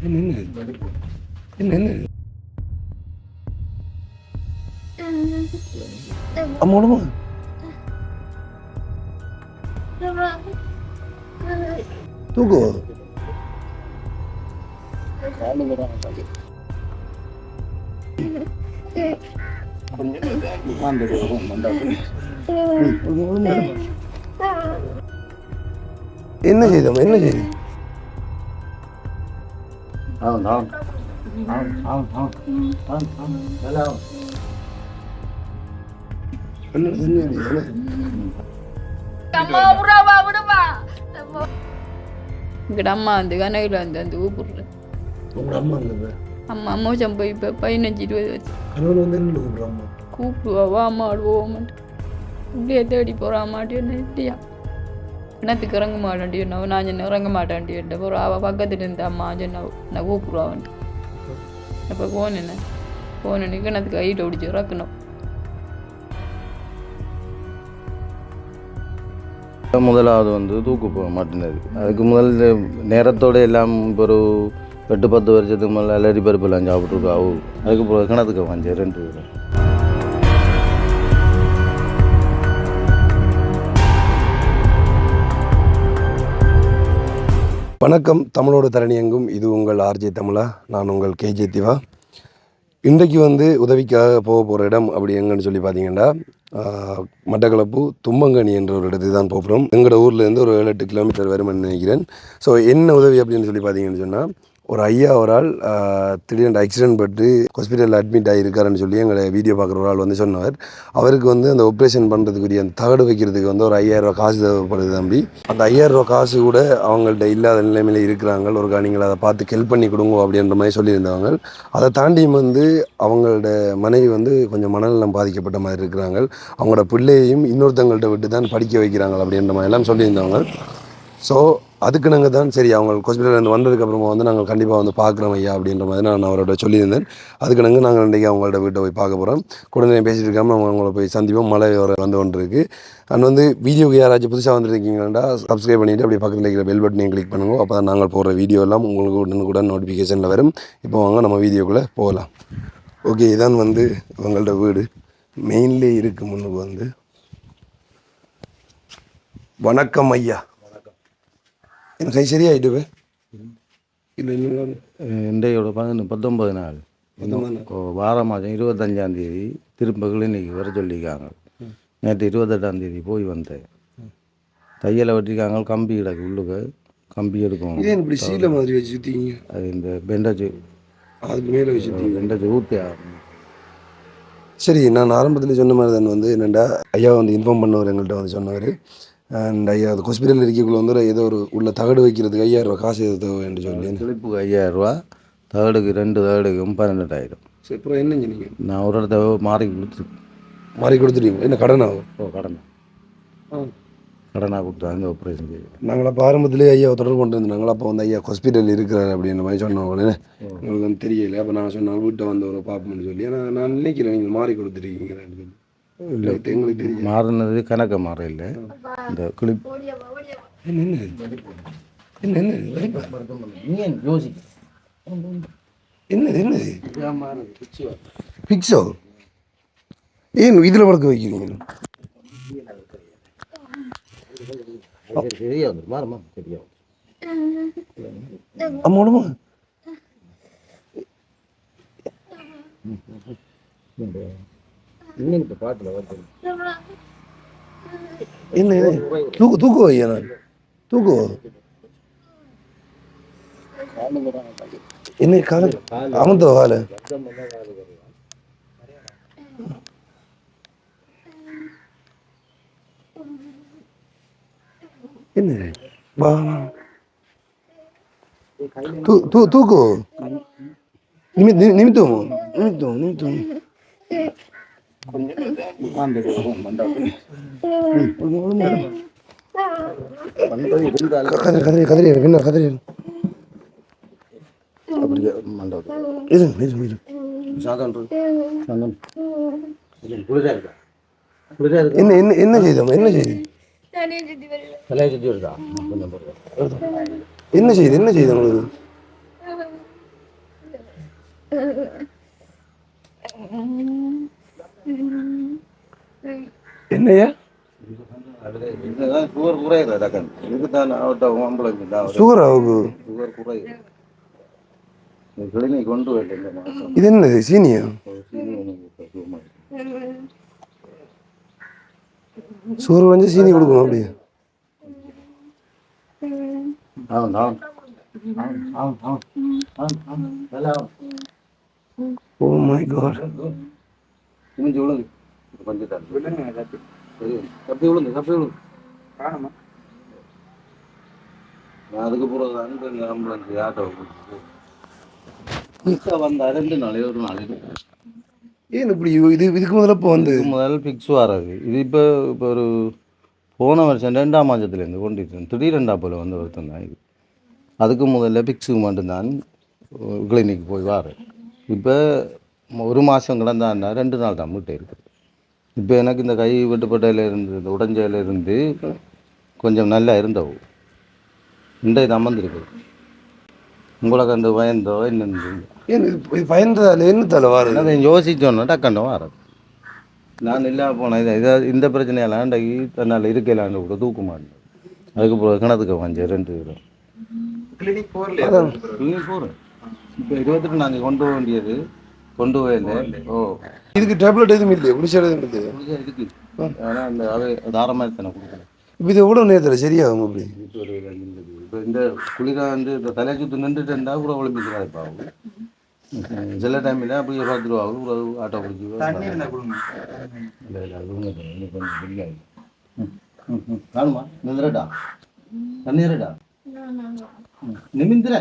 என்ன என்ன என்ன அம்மாவுமா தூக்கு என்ன செய்தோம் என்ன செய்து ఇక్కడ అమ్మ ఉంది కనగలు ఉంది అంత ఊపిరి అమ్మ అమ్మ చంపోయి పైనుంచి 20 వచ్చి கூப்பிடுவா அம்மாடு போவோம்ட்டு இப்படியே தேடி போகிறா அம்மாட்டின்னு இல்லையா கிணத்துக்கு இறங்க மாட்டேன்டி என்னவோ நான் சொன்ன இறங்க மாட்டேன்டி அப்புறம் அவள் பக்கத்தில் இருந்த அம்மா சொன்ன நான் கூப்பிடுவான்ட்டு அப்போ போனேன்னு கிணத்துக்கு ஐட்டு ஓடிச்சு இறக்கணும். முதலாவது வந்து தூக்கு போக மாட்டேங்குது. அதுக்கு முதல் நேரத்தோடு எல்லாம் ஒரு 8-10 வருஷத்துக்கு மேலே அலரி பருப்பெல்லாம் சாப்பிட்ருக்காவு. அதுக்கு பிறகு கிணத்துக்கு வாங்க 2 பேரும். வணக்கம், தமிழோட தரணி எங்கும். இது உங்கள் ஆர்ஜே தமிழா. நான் உங்கள் கேஜே திவா. இன்றைக்கு வந்து உதவிக்காக போகிற இடம் அப்படி எங்கன்னு சொல்லி பார்த்தீங்கன்னா மட்டக்களப்பு தும்பங்கனி என்ற ஒரு இடத்துக்கு தான் போகிறோம். எங்களோட ஊர்லேருந்து ஒரு 7-8 கிலோமீட்டர் வரும்னு நினைக்கிறேன். ஸோ என்ன உதவி அப்படின்னு சொல்லி பார்த்தீங்கன்னு சொன்னால், ஒரு ஐயா ஒரு ஆள் திடீர்னு ஆக்சிடென்ட் பட்டு ஹாஸ்பிட்டலில் அட்மிட் ஆகியிருக்காருன்னு சொல்லி எங்களை வீடியோ பார்க்குற ஒரு ஆள் வந்து சொன்னார். அவருக்கு வந்து அந்த ஆப்ரேஷன் பண்ணுறதுக்குரிய அந்த தகடு வைக்கிறதுக்கு வந்து ஒரு 5000 ரூபா காசு தேவைப்படுது தம்பி. அந்த 5000 ரூபா காசு கூட அவங்கள்ட்ட இல்லாத நிலைமையில் இருக்கிறாங்க. ஒரு நீங்கள் அதை பார்த்து ஹெல்ப் பண்ணி கொடுங்க அப்படின்ற மாதிரி சொல்லியிருந்தவங்க. அதை தாண்டியும் வந்து அவங்களோட மனைவி வந்து கொஞ்சம் மனநலம் பாதிக்கப்பட்ட மாதிரி இருக்கிறாங்க. அவங்களோட பிள்ளையையும் இன்னொருத்தங்கள்ட்ட விட்டு தான் படிக்க வைக்கிறாங்க அப்படின்ற மாதிரி எல்லாம் சொல்லியிருந்தவங்க. ஸோ அதுக்கு நாங்கள் தான் சரி அவங்க ஹாஸ்பிட்டலேருந்து வந்ததுக்கப்புறமா வந்து நாங்கள் கண்டிப்பாக வந்து பார்க்குறோம் ஐயா அப்படின்ற மாதிரி நான் அவரோட சொல்லியிருந்தேன். அதுக்கு நாங்கள் இன்றைக்கி அவங்கள்ட்ட வீட்டை போய் பார்க்க போகிறோம். உடனே பேசிகிட்டு இருக்காமல் அவங்கள போய் சந்திப்போம். மழை வந்து கொண்டு இருக்குது. அண்ட் வந்து வீடியோக்கு யாராச்சும் புதுசாக வந்துருக்கீங்கன்னா சப்ஸ்கிரைப் பண்ணிவிட்டு அப்படியே பக்கத்தில் இருக்கிற பெல் பட்டனையும் கிளிக் பண்ணுங்க. அப்போ தான் நாங்கள் போடுற வீடியோ எல்லாம் உங்களுக்கு உடனுக்குடன் நோட்டிஃபிகேஷனில் வரும். இப்போ வாங்க நம்ம வீடியோக்குள்ளே போகலாம். ஓகே, இதான் வந்து இவங்கள்ட்ட வீடு மெயின்லே இருக்குது. முன்னுக்கு வந்து வணக்கம் ஐயா. எனக்கு கை சரியாயிட்டு இல்லை இன்றையோட 19 நாள் வார மாதம் 25ஆம் தேதி திரும்ப கிளினிக்கு வர சொல்லியிருக்காங்க. நேற்று 28ஆம் தேதி போய் வந்தேன். தையலை வெட்டிருக்காங்க. கம்பி கிடக்கு, உள்ளுக்கு கம்பி எடுக்கணும். இப்படி சீலை மாதிரி வச்சு சுற்றிங்க. அது இந்த பெண்டேஜ் அதுக்கு மேலே வச்சு பெண்டேஜ் ஊற்றி ஆகணும். சரி, நான் ஆரம்பத்தில் சொன்ன மாதிரி தான் வந்து என்னென்னா ஐயா வந்து இன்ஃபார்ம் பண்ணவர் எங்கள்கிட்ட வந்து சொன்னவர். அண்ட் ஐயா அது ஹாஸ்பிட்டலில் இருக்கக்குள்ள வந்து ஏதோ ஒரு உள்ள தகடு வைக்கிறதுக்கு 5000 ரூபா காசு எது தேவை என்று சொல்லி கிளிப்புக்கு 5000 ரூபா, தகடுக்கு 2 தகடுக்கும் 12000. சரி, அப்புறம் என்ன நீங்கள் நான் ஒரு இடத்த மாறி கொடுத்துட்டீங்க. என்ன கடனாகும்? கடனாக கொடுத்தாங்க ஆப்ரேஷன் செய்ய. நாங்கள் அப்போ ஆரம்பத்திலே ஐயா தொடர்பு கொண்டு இருந்தாங்களா. அப்போ வந்து ஐயா ஹாஸ்பிட்டல் இருக்கிறார் அப்படின்ற மாதிரி சொன்னவங்களே உங்களுக்கு வந்து தெரியல. அப்போ நான் சொன்னாங்க வீட்டை வந்து ஒரு பார்ப்போம்னு சொல்லி. ஏன்னா நான் நினைக்கிறேன் நீங்கள் மாறி கொடுத்துருக்கீங்க. இல்லை, எங்களுக்கு தெரியும் மாறினது கணக்க மாற இல்லை. இந்த கிளிப் என்ன பிக்ஸோ ஏன் இதில் வளர்க்க வைக்கிறீங்க? அம்மாவுமா என்ன தூக்கு வையா தூக்கு என்ன கால அமர்ந்த கால என்ன தூக்கு நிமித்தம் கதிரி என்ன கதிரி என்ன செய்தோம் என்ன செய்து என்ன செய்து உங்களுக்கு என்னையா சுகர் குறையுது டக்கன் இதுக்கு தான் சுகர் ஆகுது. சுகர் குறையுது. கிளினிக் கொண்டு வரல இந்த மாதம். இது என்னது சீனியா? சுகர் வந்து சீனி கொடுக்கணும் அப்படியே. Oh my God. இமிஞ்சி விழுந்து கொஞ்சம் தப்பி விழுந்து அதுக்கு பிறகு ஆம்புலன்ஸ் ஆட்டோ வந்தா 2 நாள் 1 நாள் ஏன் இப்படி இதுக்கு முதல்ல இப்போ வந்து முதல்ல ஃபிக்ஸ் வராது. இது இப்போ ஒரு போன வருஷம் 2ஆம் மாதத்துலேருந்து கொண்டுட்டு திடீரெண்டா போல் வந்து வருத்தம் தான் இது. அதுக்கு முதல்ல ஃபிக்ஸுக்கு மட்டும்தான் கிளினிக் போய் வாரேன். இப்போ 1 மாதம் கிடந்தாண்டா 2 நாள் தான் வீட்டை இருக்குது. இப்போ எனக்கு இந்த கை வெட்டுப்பட்டையிலேருந்து இந்த உடஞ்சையிலேருந்து கொஞ்சம் நல்லா இருந்தவு. இன்றைக்கு தான் வந்திருக்கு. உங்களை கண்டு பயந்தோ என்னென்னு ஏன் இது பயந்ததால என்னத்தால வாருது? அதை யோசிச்சோன்னா டக்கண்ட வாரது. நான் இல்லை போனேன் இந்த பிரச்சனையெல்லாம் இன்றைக்கு தன்னால் இருக்கலான்னு கூட தூக்க மாட்டேன். அதுக்கு பிறகு கிணத்துக்கு வாங்க 2 பேரும் கிளினிக் போகிறேன். இப்போ 28 கொண்டு போக வேண்டியது கொண்டு போயிருந்தேன். இதுக்கு டேப்லெட் எதுவும் இல்லையா? குடிச்சால் எதுவும் இல்லையா? இருக்கு. ஆனால் அந்த தாரமாக தானே கொடுக்குறேன். இப்போ இது எவ்வளோ நேரத்தில் சரியாகும் அப்படி? இப்போ இந்த குளிரா வந்து இந்த தலை சுற்று நின்றுட்டு இருந்தால் கூட ஒளிம்பிட்டு இப்போ ஆகும். சில டைமில் அப்படியே 10 ரூபா ஆகும். ஒரு ஆட்டோ பிடிச்சி இல்லை காணுமா நிமிந்துடா தண்ணீரடா நிமிந்திர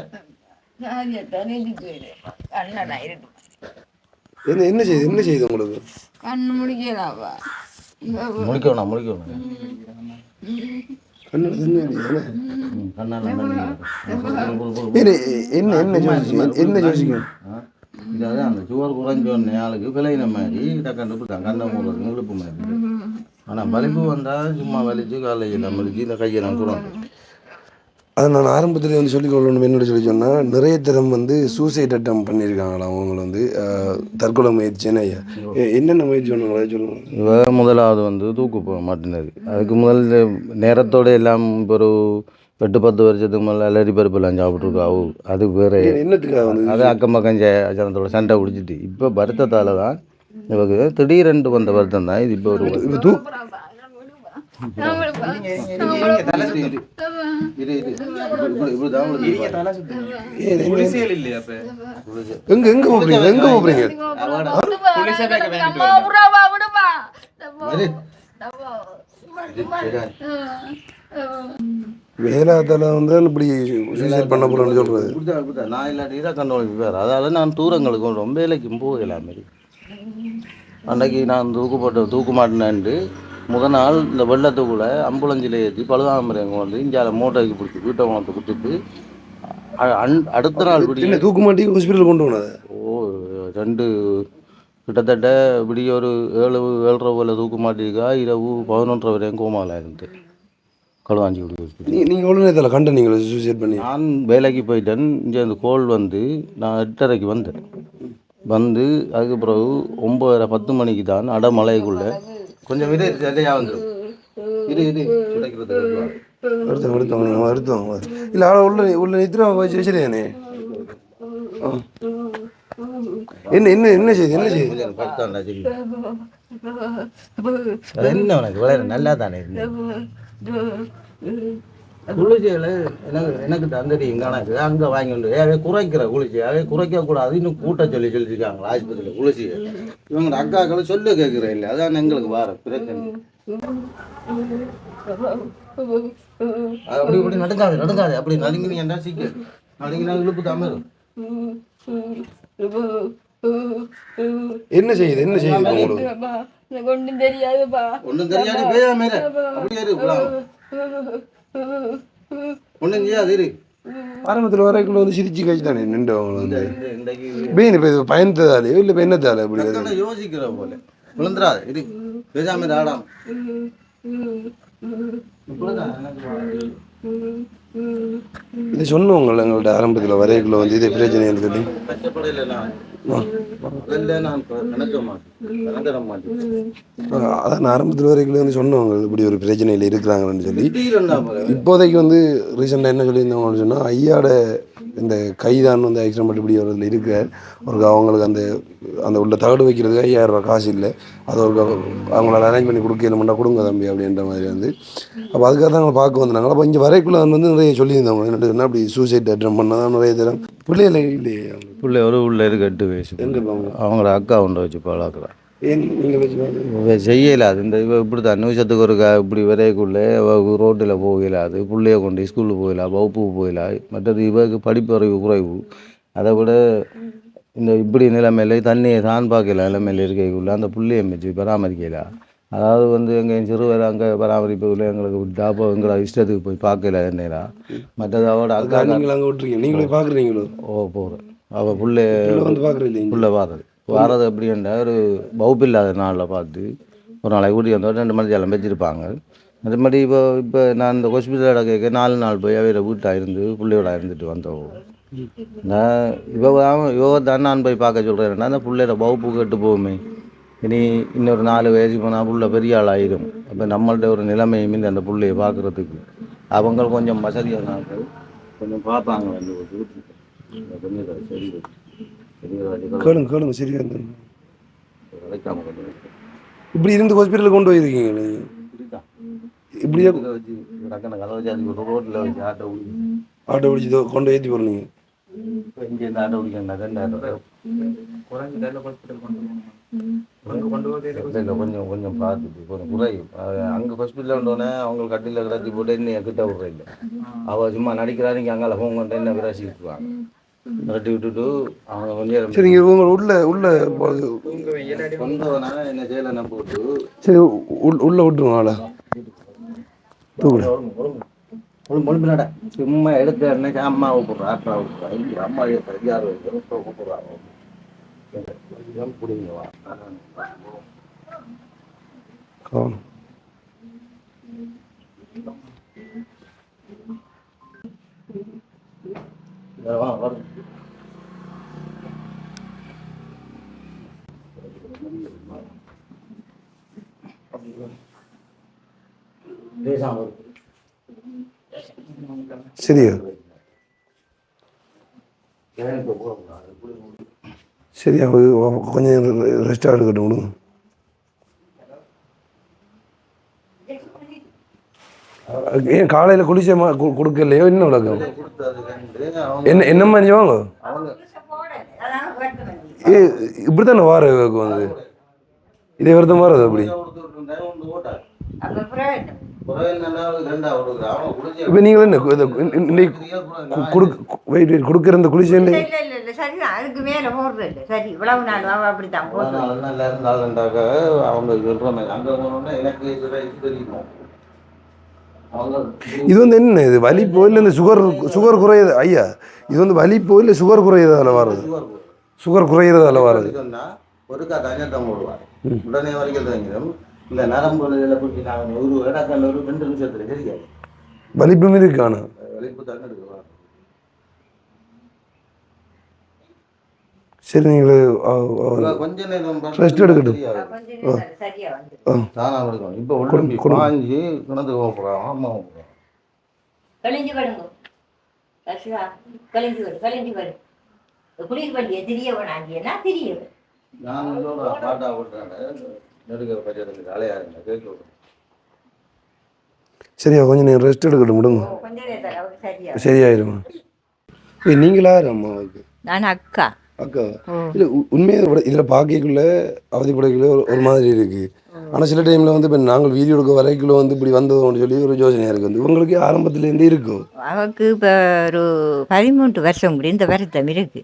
என்ன செய்யுது உங்களுக்கு? கண்ணு முடிக்கலாவா? முடிக்கணும் என்ன யோசிக்கணும்? இதாவது அந்த சுகர் குறைஞ்சோடனே ஆளுக்கு விளையின மாதிரி கண்டுபிடிச்சாங்க. கண்ணை மூடுறது இழுப்பு மாதிரி. ஆனால் வலிப்பு வந்தால் சும்மா வலிச்சு காலையில் வலிச்சு இந்த கையெல்லாம் சொல்லணும். அதை நான் ஆரம்பத்தில் வந்து சொல்லிக்கொள்ளணும். என்னோட சொல்லி சொன்னால் நிறைய தரம் வந்து சூசைட் அட்டம் பண்ணியிருக்காங்களா அவங்க வந்து தற்கொலை முயற்சின்னு. என்னென்ன முயற்சி பண்ணுவாங்களா சொல்லுவாங்க? முதலாவது வந்து தூக்கு போக மாட்டேனது. அதுக்கு முதல் நேரத்தோடு எல்லாம் இப்போ ஒரு 8-10 வருஷத்துக்கு மேலே அலரி பருப்பெல்லாம் சாப்பிட்ருக்காவு. அது வேறு என்னத்துக்காக வந்து அது அக்கம் பக்கம் ஜனத்தோட சண்டை குடிச்சிட்டு இப்போ வருத்தத்தால் தான் இவங்க திடீரென்று வந்த வருத்தம் தான் இது. இப்போ ஒரு எங்க போறீங்க? வேலாத்தால வந்து இப்படி சூசைட் பண்ண போறேன்னு சொல்றது. நான் இல்லாட்டி தான் கண்டோம் வேறு. அதால நான் தூரங்களுக்கு ரொம்ப வேலைக்கும் போகலாம் மாரி. அன்றைக்கு நான் தூக்க மாட்டேனான்ட்டு முதல் நாள் இந்த வெள்ளத்துக்குள்ளே அம்புலஞ்சில் ஏற்றி பழுதாமரைங்க வந்து இந்தியாவில் மோட்டருக்கு பிடிச்சி வீட்டை உணர்த்து கொடுத்துட்டு அடுத்த நாள் பிடி தூக்க மாட்டி ஹாஸ்பிட்டல் கொண்டு போனது. 2 கிட்டத்தட்ட இப்படி ஒரு 7-7:30 போல் தூக்க மாட்டிருக்கா. இரவு 11:30 வரையும் கோமாவில் இருந்து களுவாஞ்சிக்குடி ஹாஸ்பிட்டல். நீங்கள் எவ்வளோ நேரத்தில் கண்ட நீங்கள் சூசைட் பண்ணி? நான் வேலைக்கு போயிட்டேன். இங்கே அந்த கோல் வந்து நான் 8:30க்கு வந்தேன். அதுக்கு பிறகு 9:30-10 மணிக்கு தான் அடமலைக்குள்ளே கொஞ்சம் சரியாக வந்துடும். வருத்தம் இல்லை உள்ள நித்திர சரியானே. என்ன செய்யுது என்ன உனக்கு விளையாட நல்லா தானே குளிர்ச்சியில் எனக்கு தந்தடியும் கணக்கு அங்கே வாங்கிட்டு அவை குறைக்கிற குளிர்ச்சி அவை குறைக்கக்கூடாது. இன்னும் கூட்ட சொல்லியிருக்காங்களா ஆஸ்பத்திரியில் குளிர்ச்சி. இவங்க அக்காக்களை சொல்ல கேட்குற இல்லை. அதான் எங்களுக்கு வர பிரச்சனை. அப்படி இப்படி நடக்காது அப்படி நடுங்கினீங்கன்னா சீக்கிரம் நடுங்கினா இழுப்பு தமிழ். என்ன செய்யுது ஒன்றும் தெரியாது பேயாம அப்படியே ஒன்றும் செய்யாது இரு. ஆரம்பத்தில் வரைக்குள்ள வந்து சிரிச்சு கழிச்சு தானே நின்று அவங்க வந்து பெயின் இப்போ இது பயந்ததாலே இல்லை என்னத்தாலே அப்படி யோசிக்கிற போல விழுந்துடாது இது பேசாம ஆடாம இது சொன்னவங்க எங்கள்கிட்ட ஆரம்பத்தில் வரைக்குள்ள வந்து இதே பிரச்சனை சொல்லி கஷ்டப்படையில நான் முதல்ல நான் கணக்க மாட்டேன் கணக்கிட மாட்டேன். அதான் ஆரம்பத்தில் வரைக்குள்ள வந்து சொன்னவங்க இப்படி ஒரு பிரச்சனையில் இருக்கிறாங்கன்னு சொல்லி. திடீரென்னா போல இப்போதைக்கு வந்து ரீசெண்டாக என்ன சொல்லியிருந்தவங்கன்னு சொன்னால் ஐயாட இந்த கைதான் வந்து ஆக்சிடென்ட் இப்படி ஒரு இருக்கிறார். ஒரு அவங்களுக்கு அந்த அந்த உள்ள தகடு வைக்கிறதுக்கு 5000 ரூபா காசு இல்லை. அது ஒரு அவங்களால அரேஞ்ச் பண்ணி கொடுக்கணும்னா கொடுங்க தம்பி அப்படின்ற மாதிரி வந்து. அப்போ அதுக்காக தான் அவங்க பார்க்க வந்தாங்க. அப்போ இங்கே வரைக்குள்ள வந்து நிறைய சொல்லியிருந்தவங்க என்ன அப்படி சூசைட் அட்டம் பண்ணால் தான் நிறைய தரம் பிள்ளைகளை இல்லையே பிள்ளை ஒரு உள்ள இருக்கு 8 வயசு. எங்கே போவாங்க அவங்கள அக்கா ஒன்றை வச்சு பழக்கிறான். ஏன் நீங்கள் வச்சு செய்யலாது இந்த இவ இப்படி தான் நிமிஷத்துக்கு ஒரு இப்படி வரைக்குள்ளே ரோட்டில் போகலாது. பிள்ளைய கொண்டு ஸ்கூலுக்கு போகலாம், வகுப்புக்கு போகலாம். மற்றது இவருக்கு படிப்பறிவு குறைவு. அதை விட இந்த இப்படி நிலைமையில தண்ணியை தான் பார்க்கல நிலைமையில் இருக்கக்குள்ள அந்த பிள்ளையை வச்சு பராமரிக்கலாம். அதாவது வந்து எங்கள் சிறுவர் அங்கே பராமரிப்புக்குள்ளே எங்களுக்கு விட்டா அப்போ எங்களை இஷ்டத்துக்கு போய் பார்க்கல என்னடா. மற்றது அவட அக்கா நீங்கள் அங்கே விட்டுருக்கீங்க, நீங்களே பார்க்குறீங்களோ? போகிறேன். அவள் பிள்ளை வந்து பார்க்குறீங்க பிள்ளை வாரது எப்படின்னா ஒரு வகுப்பு இல்லாத நாளில் பார்த்து ஒரு நாளைக்கு கூட்டி வந்தோம் 2 மணி ஜாலம் வச்சுருப்பாங்க. அதே மாதிரி இப்போ நான் இந்த ஹாஸ்பிட்டலோட கேட்க 4 நாள் போய் அவையோட வீட்டாக இருந்து பிள்ளையோட இருந்துட்டு வந்தோம். நான் இவ தான் நான் போய் பார்க்க சொல்கிறேன்னா அந்த பிள்ளையோட வகுப்பு கேட்டு போகுமே. இனி இன்னொரு 4 வயசு போனால் புள்ள பெரிய ஆள் ஆயிரும். அப்போ நம்மள்ட்ட ஒரு நிலைமை மீது அந்த பிள்ளையை பார்க்குறதுக்கு அவங்க கொஞ்சம் வசதியான ஆட்கள் கொஞ்சம் பார்ப்பாங்க. வந்து கொஞ்சம் சரி கேளுங்க கேளுங்க சரியா இப்படி இருந்து ஹாஸ்பிட்டலுக்கு கொண்டு போயிருக்கீங்க நீங்கள்? இப்படியே ரோட்டில் வச்சு ஆட்டோ பிடிச்சி கொண்டு ஏற்றி போகிறீங்க? இங்கேருந்து ஆட்டோ பிடிக்கணும் கொஞ்சம் கொஞ்சம் பார்த்துட்டு கொஞ்சம் குறையும். அங்கே ஹாஸ்பிட்டலில் வந்தோடனே அவங்க கட்டியில் கிடச்சி போட்டு என்ன கிட்ட விட்ற இல்லை. அவள் சும்மா நடிக்கிறாரு. இங்கே அங்கே போங்க என்ன விராசி விட்டுருவாங்க. நட்டி விட்டுட்டு அவங்க கொஞ்சம் சரிங்க இவங்க உள்ள கொண்டவனா என்ன செய்யலை போட்டு சரி உள்ள விட்டுருவோம் ஆளை தூக்குல சும்மா எடுத்து அன்னைக்கு அம்மா கூப்பிட்றா அக்கா கூப்பிட்றா இங்கே அம்மா யார் கூப்பிட்றாங்க பிடிங்கவா வரும். சரியா சரியா கொஞ்சம் ரெஸ்ட் எடுக்கட்டும் விடுங்க. ஏன் காலையில் குளிச்ச கொடுக்கலையோ இன்னும் விளக்கம் என்ன மாதிரி வாங்க ஏ இப்படி தானே வார வந்து இதே வருத்தம் வாரது அப்படி. இப்போ நீங்கள் என்ன இன்னைக்கு கொடுக்குற இந்த குளிச்சு இது வந்து என்ன இது வலிப்போ இல்லை இந்த சுகர் குறையுது ஐயா? இது வந்து வலிப்போ இல்லை சுகர் குறையதால வர்றது? சுகர் குறையிறதால வர்றது. ஒரு கஞ்சாத்தம் போடுவார் உடனே வரைக்கும் தங்கிடும். இல்லை நரம்பு பிடிச்சி நாங்கள் ஒரு இடத்துல ஒரு 2 நிமிஷத்துல தெரியாது. வலிப்பும் இருக்கான வலிப்பு தானே எடுக்கலாம். சரி நீங்கள் கொஞ்ச நேரம் ரெஸ்ட் எடுக்கட்டும். தானா எடுக்கணும். இப்போ உடம்பு பாஞ்சு கிணத்து போகிறான். அம்மா போகிறான் கழிஞ்சு வருங்க கழிஞ்சு வரும் குளிர் வண்டியை தெரியவனாங்கியனா தெரியவன் நான் பாட்டா விட்டுறேன் நெடுக்கிற பட்சத்துக்கு அலையா இருந்தேன் கேட்க விடுறேன். சரியா கொஞ்சம் நீங்கள் ரெஸ்ட் எடுக்கட்டும் விடுங்க. சரியாயிரும். நீங்களா அம்மாவுக்கு? நான் அக்கா. அக்கா இல்லை உண்மையாக இதில் பார்க்கக்குள்ள அவதிப்படைக்குள்ள ஒரு மாதிரி இருக்குது. ஆனால் சில டைமில் வந்து இப்போ நாங்கள் வீடியோ எடுக்க வரைக்குள்ள வந்து இப்படி வந்ததுன்னு சொல்லி ஒரு யோசனையாக இருக்குது. வந்து உங்களுக்கு ஆரம்பத்துலேருந்து இருக்கும்? அவருக்கு இப்போ ஒரு 13 வருஷம் கூட இந்த வருத்தம் இருக்குது.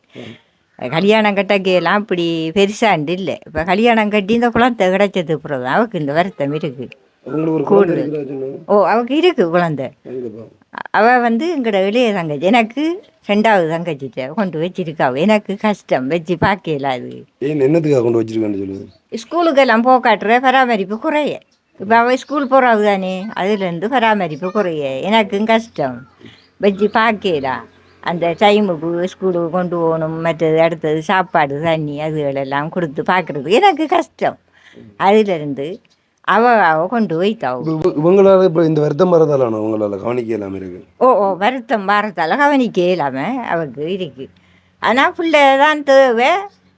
கல்யாணம் கட்டக்கையெல்லாம் இப்படி பெருசாண்டு இல்லை. இப்போ கல்யாணம் கட்டி இந்த குழந்தை கிடைச்சது அப்புறம் தான் அவருக்கு இந்த வருத்தம் இருக்குது. அவருக்கு இருக்கு குழந்தை. அவள் வந்து எங்களோட இளைய தங்கச்சி. எனக்கு 2வது தங்கச்சிட்ட கொண்டு வச்சிருக்கா. எனக்கு கஷ்டம் வச்சு பார்க்கல. அது என்னத்துக்காக கொண்டு வச்சிருக்கான்னு சொல்லுது. ஸ்கூலுக்கெல்லாம் போக்காட்டுற பராமரிப்பு குறைய இப்போ அவள் ஸ்கூல் போகிறாவு தானே, அதுலேருந்து பராமரிப்பு குறைய எனக்கும் கஷ்டம். வச்சு பார்க்கலாம் அந்த டைமுக்கு ஸ்கூலுக்கு கொண்டு போகணும், மற்றது அடுத்தது சாப்பாடு தண்ணி அதுகளெல்லாம் கொடுத்து பார்க்குறது எனக்கு கஷ்டம். அதிலிருந்து அவ கொண்டு போய்த்தாவும். இவங்களால இப்போ இந்த வருத்தம் வரதாலான உங்களால் கவனிக்க இல்லாமல் இருக்குது. ஓ வருத்தம் வாரத்தால் கவனிக்க இல்லாமல் அவருக்கு இருக்குது. ஆனால் பிள்ளை தான் தேவை.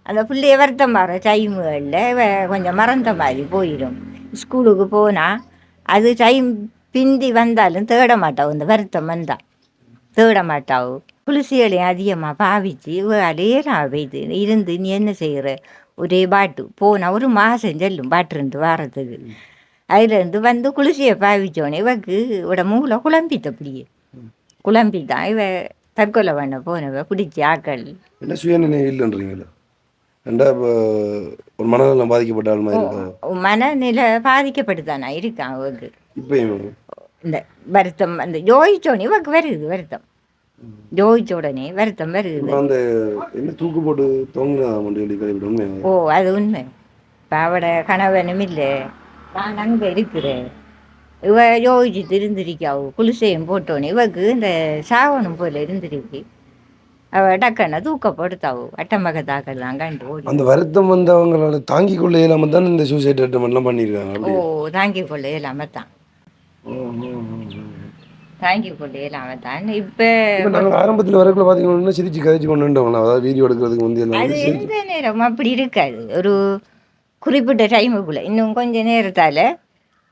அந்த பிள்ளைய வருத்தம் வர டைமுகளில் கொஞ்சம் மறந்த மாதிரி போயிடும். ஸ்கூலுக்கு போனால் அது டைம் பிந்தி வந்தாலும் தேட மாட்டாவும். இந்த வருத்தம் வந்தால் தேட மாட்டாவும். குளிர்ச்சிகளையும் அதிகமாக பாவிச்சு வேலையெல்லாம் போய்த்து இருந்து நீ என்ன செய்கிற ஒரே பாட்டு போனால் ஒரு மாதம் செல்லும் பாட்டு வாரத்துக்கு. அதுலேருந்து வந்து குளிர்ச்சியை பாவிச்சோன்னே இவக்கு இவட மூளை குழம்பித்த அப்படியே குழம்பித்தான் இவ தற்கொலை பண்ண போனவ பிடிச்சி ஆக்கள். என்ன சுயநினைவு இல்லைன்றீங்களா? ரெண்டா இப்போ ஒரு மனநலம் பாதிக்கப்பட்ட மாதிரி இருக்கா? மனநிலை பாதிக்கப்பட்டுதானா இருக்கான் அவருக்கு. இப்போ இந்த வருத்தம் அந்த ஜோதிச்சோடனே இவக்கு வருது வருத்தம். ஜோதிச்ச உடனே வருத்தம் வருது. அந்த என்ன தூக்கு போட்டு தொங்கினா? ஓ அது உண்மை. இப்போ அவட கணவனும் இல்லை, நான் அங்கே இருக்கிறேன். இவ யோசிச்சு இருந்திருக்காவு. குளிசையும் போட்டோன்னே இவக்கு இந்த சாவனம் போல இருந்திருக்கு. அவள் டக்கண்ண தூக்கப்படுத்தாவு. அட்டமகத்தாக்கள் தான் கண்டு ஓடி. அந்த வருத்தம் வந்தவங்களால தாங்கி கொள்ள இல்லாமல் தான் இந்த சூசைட் அட்டமெண்ட்லாம் பண்ணியிருக்காங்க. ஓ தாங்கி கொள்ள இல்லாமல் தான் தாங்கி கொள்ள இல்லாமல் தான். இப்போ நாங்கள் ஆரம்பத்தில் வரக்குள்ள பார்த்தீங்கன்னா சிரிச்சு கதைச்சு கொண்டு வந்துட்டோம். அதாவது வீடியோ எடுக்கிறதுக்கு வந்து அது எந்த நேரம் அப்படி இருக்காது. ஒரு குறிப்பிட்ட டைமுக்குள்ளே இன்னும் கொஞ்சம் நேரத்தால்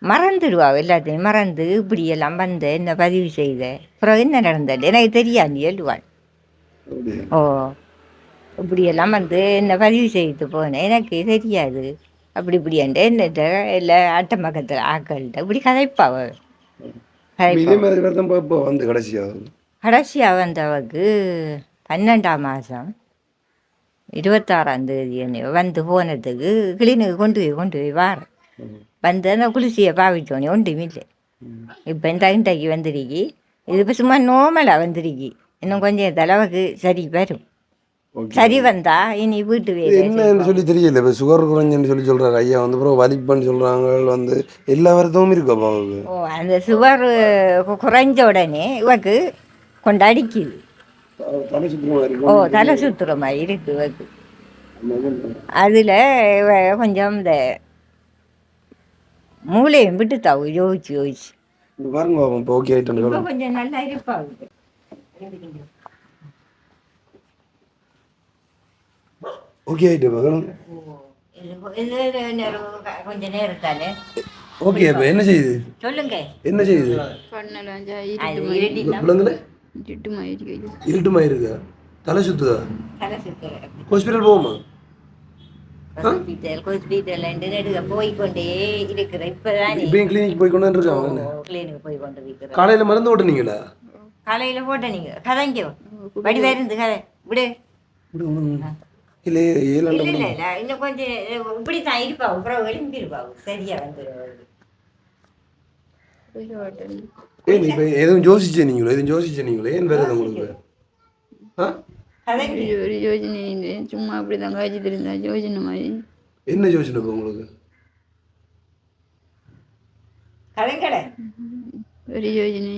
மறந்துடுவா. எல்லாத்தையும் மறந்து இப்படியெல்லாம் வந்த என்ன பதிவு செய்த அப்புறம் என்ன நடந்தது எனக்கு தெரியாது எழுவாள். ஓ இப்படியெல்லாம் வந்து என்ன பதிவு செய்து போனேன் எனக்கு தெரியாது அப்படி இப்படின்ட்டு என்னட்ட இல்லை அட்டை பக்கத்தில் ஆக்கள்கிட்ட இப்படி கதைப்பாவ. வந்து கடைசியாக வந்தவக்கு 12ஆம் மாதம் 26ஆம் தேதி வந்து போனதுக்கு கிளினிக்கு கொண்டு போய் வாரேன். வந்து அந்த குளிர்ச்சியை பாவிச்சோன்னே ஒன்றும் இல்லை. இப்போ இந்த இன்றைக்கு வந்துருக்கி. இது இப்போ சும்மா நோமலாக வந்துருக்கி. இன்னும் கொஞ்சம் அளவுக்கு சரி வரும். சரி வந்தா இனி வீட்டு வேலை என்னன்னு சொல்லி தெரியல. இப்போ சுகர் குறைஞ்சுன்னு சொல்கிறாரு ஐயா. வந்து அப்புறம் வலிப்புன்னு சொல்கிறாங்க. வந்து எல்லா வருத்தமும் இருக்கு அப்போ அவருக்கு. ஓ அந்த சுகர் குறைஞ்ச உடனே இவக்கு கொண்டு அடிக்குது. ஓ தலை சுற்றுற மாதிரி இருக்கு இவக்கு. அதில் கொஞ்சம் இந்த மூளையும் விட்டு தாவு யோசிச்சு பாருங்க. இப்போ ஓகே ஆகிட்டு கொஞ்சம் நல்லா இருப்பாங்க. ஓகே ஆகிட்டு கொஞ்சம் நேரத்தானே ஓகே. இப்போ என்ன செய்யுது சொல்லுங்க. என்ன செய்யுது? இருட்டுமா இருக்கா? தலை சுத்துதா? ஹாஸ்பிட்டல் போவோமா? ஹாஸ்பிட்டல் போய்கொண்டே இருக்கிற. இப்போதான் கிளினிக் போய் கொண்டு இருக்காங்க. கிளினிக் போய் கொண்டு இருக்கிற. காலையில் மருந்து ஓட்டுனீங்களா? காலையில் போட்ட நீங்கள் கதைங்க வடிவா இருந்து கதை விடு. இல்லை இல்லை இன்னும் கொஞ்சம் இப்படி தான் இருப்பாவும். அப்புறம் எழும்பிருப்பாவும். சரியா வந்துடுவாங்க. ஏன் இப்போ எதுவும் யோசிச்சே நீங்களோ? எதுவும் யோசிச்சே நீங்களோ? ஏன் வேறு உங்களுக்கு ஒரு யோஜனை இல்லை. சும்மா அப்படி தான் காய்ச்சி தெரிந்தா யோஜனை மாதிரி. என்ன யோசனை இப்போ உங்களுக்கு? கலைக்கடை ஒரு யோஜனை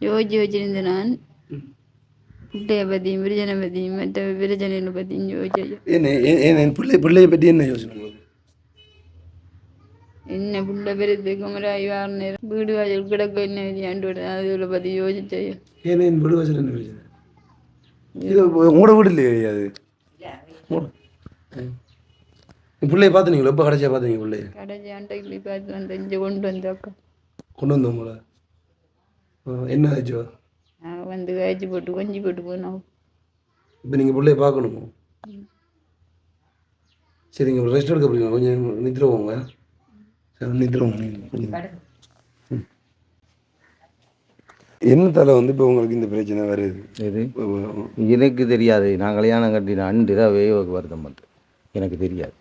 யோசிச்சு வச்சிருந்தேன் நான். பிள்ளைய பற்றியும் பிரச்சனை பற்றியும் மற்ற பிரச்சனைகளை பற்றியும் யோசிச்சு. என்ன பிள்ளைய பற்றி என்ன யோசனை உங்களுக்கு? என்ன பிள்ளை பெருது குமராய் வார நேரம் வீடு வாசல் கிடக்கு என்ன விதியாண்டு அதுகளை பற்றி யோசிச்சா. ஏன்னா என் வீடு வாசல் என்ன பிரச்சனை? இது உங்களோட வீடு இல்லையா? அது பிள்ளைய பார்த்துனீங்களா? எப்போ கடைசியாக பார்த்தீங்க பிள்ளைய? கடைசி அண்டைக்கு பார்த்து வந்து இங்கே கொண்டு வந்தாக்கா கொண்டு வந்தவங்களா? என்ன ஆச்சோ? வந்து காய்ச்சி போட்டு கொஞ்சி போட்டு போனோம். இப்போ நீங்கள் பிள்ளைய பார்க்கணுமோ? சரி நீங்கள் ரெஸ்ட் எடுக்க போறீங்க. கொஞ்சம் நித்திர போங்க. சரி நித்திர போங்க. என்னத்தால் வந்து இப்போ உங்களுக்கு இந்த பிரச்சனை வருது? இது எனக்கு தெரியாது. நான் கல்யாணம் கட்டின அன்றுவே வருத்தம் பண்ணுறேன். எனக்கு தெரியாது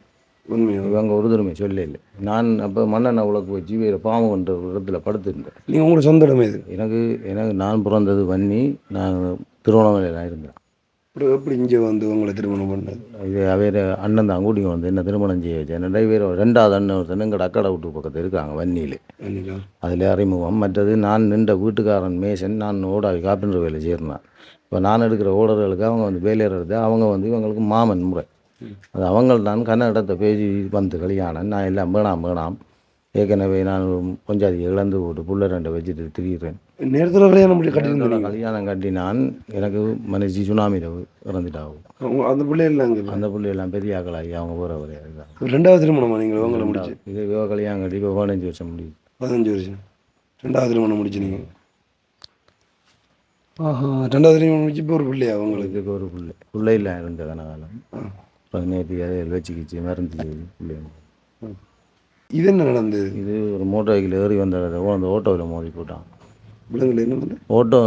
உண்மையாக. இவங்க ஒரு தடவை சொல்ல இல்லை. நான் அப்போ மண்ணெண்ணை உலக்கு வச்சு வேறு பாவம்ன்ற ஒரு இடத்துல படுத்துருந்தேன். நீங்கள் உங்களோட சொந்த இடமே இது? எனக்கு நான் பிறந்தது பண்ணி நான் திருவண்ணாமலையில் இருந்தேன். அப்புறம் எப்படி இங்கே வந்து உங்களை திருமணம் பண்ணது? இது வேறு அண்ணன் தான் கூட்டிங்க வந்து என்ன திருமணம் செய்ய வச்சேன். நிறைய பேர் ரெண்டாவது அண்ணன் ஒருத்தன் எங்கட அக்கடை வீட்டு பக்கத்தில் இருக்காங்க வன்னியில். அன்னைக்கா? அதில் அறிமுகம். மற்றது நான் நின்ற வீட்டுக்காரன் மேசன், நான் ஓடாவி காப்பீடு வேலை செய்கிறேன். இப்போ நான் எடுக்கிற ஓடர்களுக்கு அவங்க வந்து வேலையிறது, அவங்க வந்து இவங்களுக்கு மாமன் முறை. அது அவங்கள் தான் கன்னடத்தை பேசி வந்து கல்யாணம். நான் எல்லாம் வேணாம் ஏற்கனவே நான் கொஞ்சம் இழந்து போட்டு புள்ள 2 வச்சுட்டு திரிகிறேன். நேரத்தில் வரையா நம்ம கட்டியிருந்தோம். கல்யாணம் கட்டி நான் எனக்கு மனுஷி சுனாமியில் இறந்துட்டாகும். அந்த பிள்ளை இல்லை அங்கே. அந்த பிள்ளையெல்லாம் பெரிய ஆக்களாகி அவங்க போகிற வரையா. 2வது திருமணமா நீங்கள் உங்களை முடிச்சு? இது கல்யாணம் கட்டி இப்போ 15 வருஷம் முடியுது. 15 வருஷம். 2வது திருமணம் முடிச்சு நீங்கள்? ஆஹா, 2வது திருமணம் முடிச்சு இப்போ ஒரு பிள்ளையா உங்களுக்கு? இதுக்கு ஒரு பிள்ளை இல்லை இருந்த கனகாலம். இப்போ நேற்று அதை வச்சுக்கிச்சு மருந்து பிள்ளைங்க. இது என்ன நடந்தது? இது ஒரு மோட்டர் சைக்கிள் ஏறி வந்ததை அந்த ஓட்டோவில் மோதி போட்டான். பிள்ளைங்கள் என்ன வந்து ஓட்டோ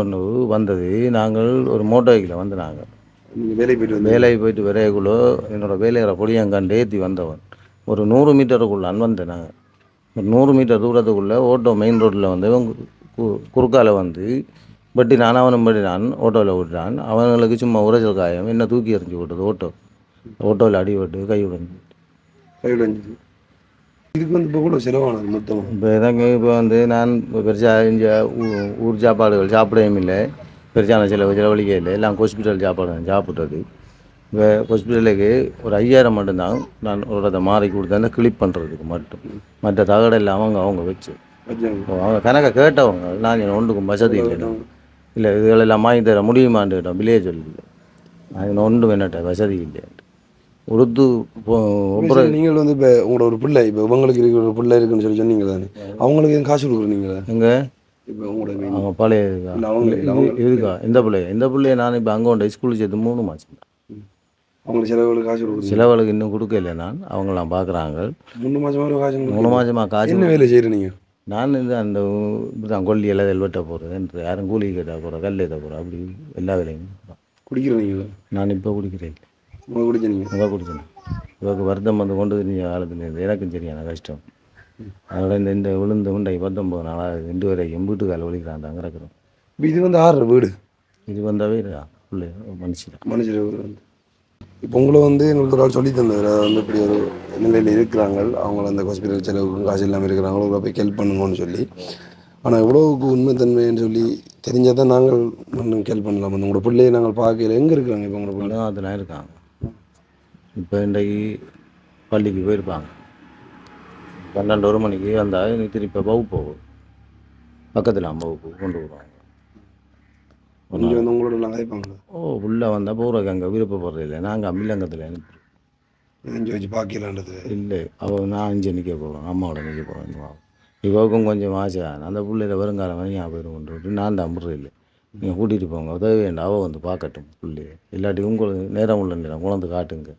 வந்தது. நாங்கள் ஒரு மோட்டர் சைக்கிளில் வந்து நாங்கள் நீங்கள் வேலைக்கு போயிட்டு வந்து வேலைக்கு போயிட்டு வரையக்குள்ளே என்னோடய வேலையிற பொடியங்காண்டு ஏற்றி வந்தவன் ஒரு 100 மீட்டருக்குள்ளான் வந்தேன். நாங்கள் ஒரு 100 மீட்டர் தூரத்துக்குள்ளே ஓட்டோ மெயின் ரோட்டில் வந்து குறுக்கால வந்து பட்டினான். அவனும் பட்டினான், ஓட்டோவில் விட்டான். அவனுங்களுக்கு சும்மா உரைச்சல் காயம், என்ன தூக்கி எறிஞ்சு விட்டது ஓட்டோவில் அடிபட்டு கை உடைஞ்சு. கைவிடஞ்சு. இதுக்கு வந்து இப்போ கூட செலவானது மொத்தமாக? இப்போ எனக்கு இப்போ வந்து நான் பெருசாக இங்கே ஊர் சாப்பாடுகள் சாப்பிடவும் இல்லை, பெருசான செலவழிக்க இல்லை. எல்லாம் ஹாஸ்பிட்டல் சாப்பாடு தான் சாப்பிட்டது. இப்போ ஹாஸ்பிட்டலுக்கு ஒரு 5000 மட்டும்தான் நான் ஒரு இடத்த மாறி கொடுத்தேன் கிளிப் பண்ணுறதுக்கு மட்டும். மற்ற தகடெல்லாம் அவங்க வச்சு அவங்க கணக்கை கேட்டவங்க. நான் ஒன்றுக்கும் வசதி இல்லை. இல்லை இதுகளெல்லாம் வாங்கி தர முடியுமான்னு கேட்டோம். வில்லேஜ் சொல்லி நான் ஒன்றும் என்னட்ட வசதி இல்லை. உடுத்து அப்புறம் நீங்கள் வந்து இப்போ உங்களோட ஒரு பிள்ளை, இப்போ உங்களுக்கு இருக்கிற ஒரு பிள்ளை இருக்குன்னு சொல்லி சொன்னீங்க தானே, அவங்களுக்கு எதுவும் காசு கொடுக்குறீங்களா? எங்கே இப்போ உங்களோட அவங்க பழைய இருக்கா இந்த பிள்ளைய நான் இப்போ அங்கே கொண்டு ஸ்கூலுக்கு சேர்த்து 3 மாதம். அவங்களுக்கு செலவுகளுக்கு காசு கொடுக்குறீங்க? செலவுகளுக்கு இன்னும் கொடுக்கல. நான் அவங்களாம் பார்க்குறாங்க. 3 மாதமாக காசு? 3 மாதமாக காசு. என்ன வேலை செய்கிறேன் நீங்கள்? நான் இந்த அந்த இப்படி தான் கொல்லி எல்லாம் வெட்ட போகிறது, யாரும் கூலி கேட்டால் போகிறேன், கல் ஏற்ற போகிறேன், அப்படி எல்லா வேலையும் குடிக்கிறீங்களா? நான் இப்போ குடிக்கிறேன். உங்களை குடிச்சீங்க? அதான் குடிச்சேன். இவருக்கு வருத்தம் வந்து கொண்டு தெரிஞ்ச காலத்துலேருந்து எனக்கும் சரியான கஷ்டம். அதோட இந்த விழுந்த உண்டை 19 நாளாக 2 வரைக்கும் வீட்டுக்கால ஒழிக்கிறான் கிடக்கிறோம். இப்போ இது வந்து ஆறு வீடு? இது வந்தாவே பிள்ளை மனுஷர் வீடு வந்து. இப்போ உங்களை வந்து எங்களுக்கு ஒரு ஆள் சொல்லி தந்தவர், அதை வந்து இப்படி ஒரு நிலையில் இருக்கிறாங்க, அவங்கள அந்த ஹாஸ்பிட்டல் செலவுக்கு காசு இல்லாமல் இருக்கிறாங்களோ உங்களை போய் ஹெல்ப் பண்ணுங்கன்னு சொல்லி. ஆனால் எவ்வளோவுக்கு உண்மைத்தன்மைன்னு சொல்லி தெரிஞ்சால் தான் நாங்கள் ஹெல்ப் பண்ணலாம். அந்த உங்களோட பிள்ளையை நாங்கள் பார்க்கல. எங்கே இருக்கிறாங்க இப்போ உங்களோட பிள்ளை? அதெல்லாம் இருக்காங்க. இப்போ இன்றைக்கு பள்ளிக்கு போயிருப்பாங்க. 12 மணிக்கு வந்தால் எனக்கு திருப்பி வகுப்பு போகும். பக்கத்தில் வகுப்பு கொண்டு வருவாங்க. இங்கே வந்து உங்களோட எல்லாம் கதைப்பாங்க? உள்ளே வந்தால் போகிறதுக்கு அங்கே விருப்பப்படுறது இல்லை. நாங்கள் அம்மிலங்கத்தில் அனுப்புகிறோம். இங்கே வச்சு பார்க்கலான்றது இல்லை. நான் இங்கே நிற்க போகிறோம், அம்மாவோட நிற்க போகிறோம். இவருக்கும் கொஞ்சம் ஆசை. அந்த பிள்ளையில வருங்காலம் வரையும் போயிடும் கொண்டு நான் தான் அம்புறது இல்லை. நீங்கள் கூட்டிகிட்டு போங்க, உதவி வேண்டாம், அவள் வந்து பார்க்கட்டும் பிள்ளைய. இல்லாட்டி உங்களுக்கு நேரம் உள்ள நேரம் குழந்தை காட்டுங்க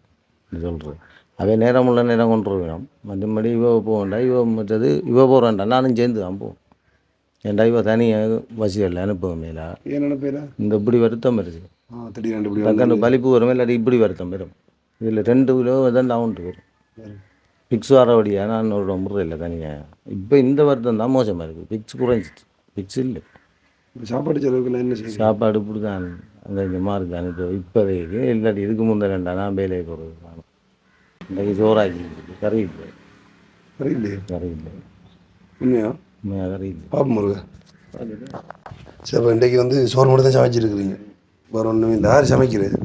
சொல்கிறேன். அவன் நேரம் உள்ள நேரம் கொண்டு வேணும். மற்றபடி இவ போக வேண்டாம், இவ மற்றது இவ போக வேண்டாம், நானும் சேர்ந்து தான் போவோம். ஏன்டா இவ தனியாக வசியல்ல அனுப்புவோம் மேலா. ஏன் நினைப்பேரா இந்த இப்படி வருத்தம் வருது. திடீர்னு டக்குன்னு பலிப்பு வரும், இல்லாட்டி இப்படி வருத்தம் வரும். இதில் 2 கிலோ தான் டவுன்ட்டு வரும். ஃபிக்ஸ் வரபடியாக நான் ஒரு முறை இல்லை தனியாக. இப்போ இந்த வருத்தம் தான் மோசமாக இருக்குது. ஃபிக்ஸ் குறைஞ்சிச்சு, ஃபிக்ஸ் இல்லை. சாப்பாடு செலவுக்குலாம் என்ன செய்யும்? சாப்பாடு இப்படி தான் அந்த மார்க் அனுப்பி இப்போதைக்கு. இல்லாட்டி இதுக்கு முந்தைய 2 நான் வேலையை போகிறது காணும். இன்றைக்கு சோறாக்கி கறி இல்லை. கறி இல்லையா? கறி இல்லை. உண்மையா? உண்மையாக கறி இல்லை. பாப்பா முருகா. சரி, இப்போ இன்றைக்கு வந்து சோறு மட்டும் தான் சமைச்சிருக்கிறீங்க, வேறு ஒன்றும் இல்லை. யார் சமைக்கிறது?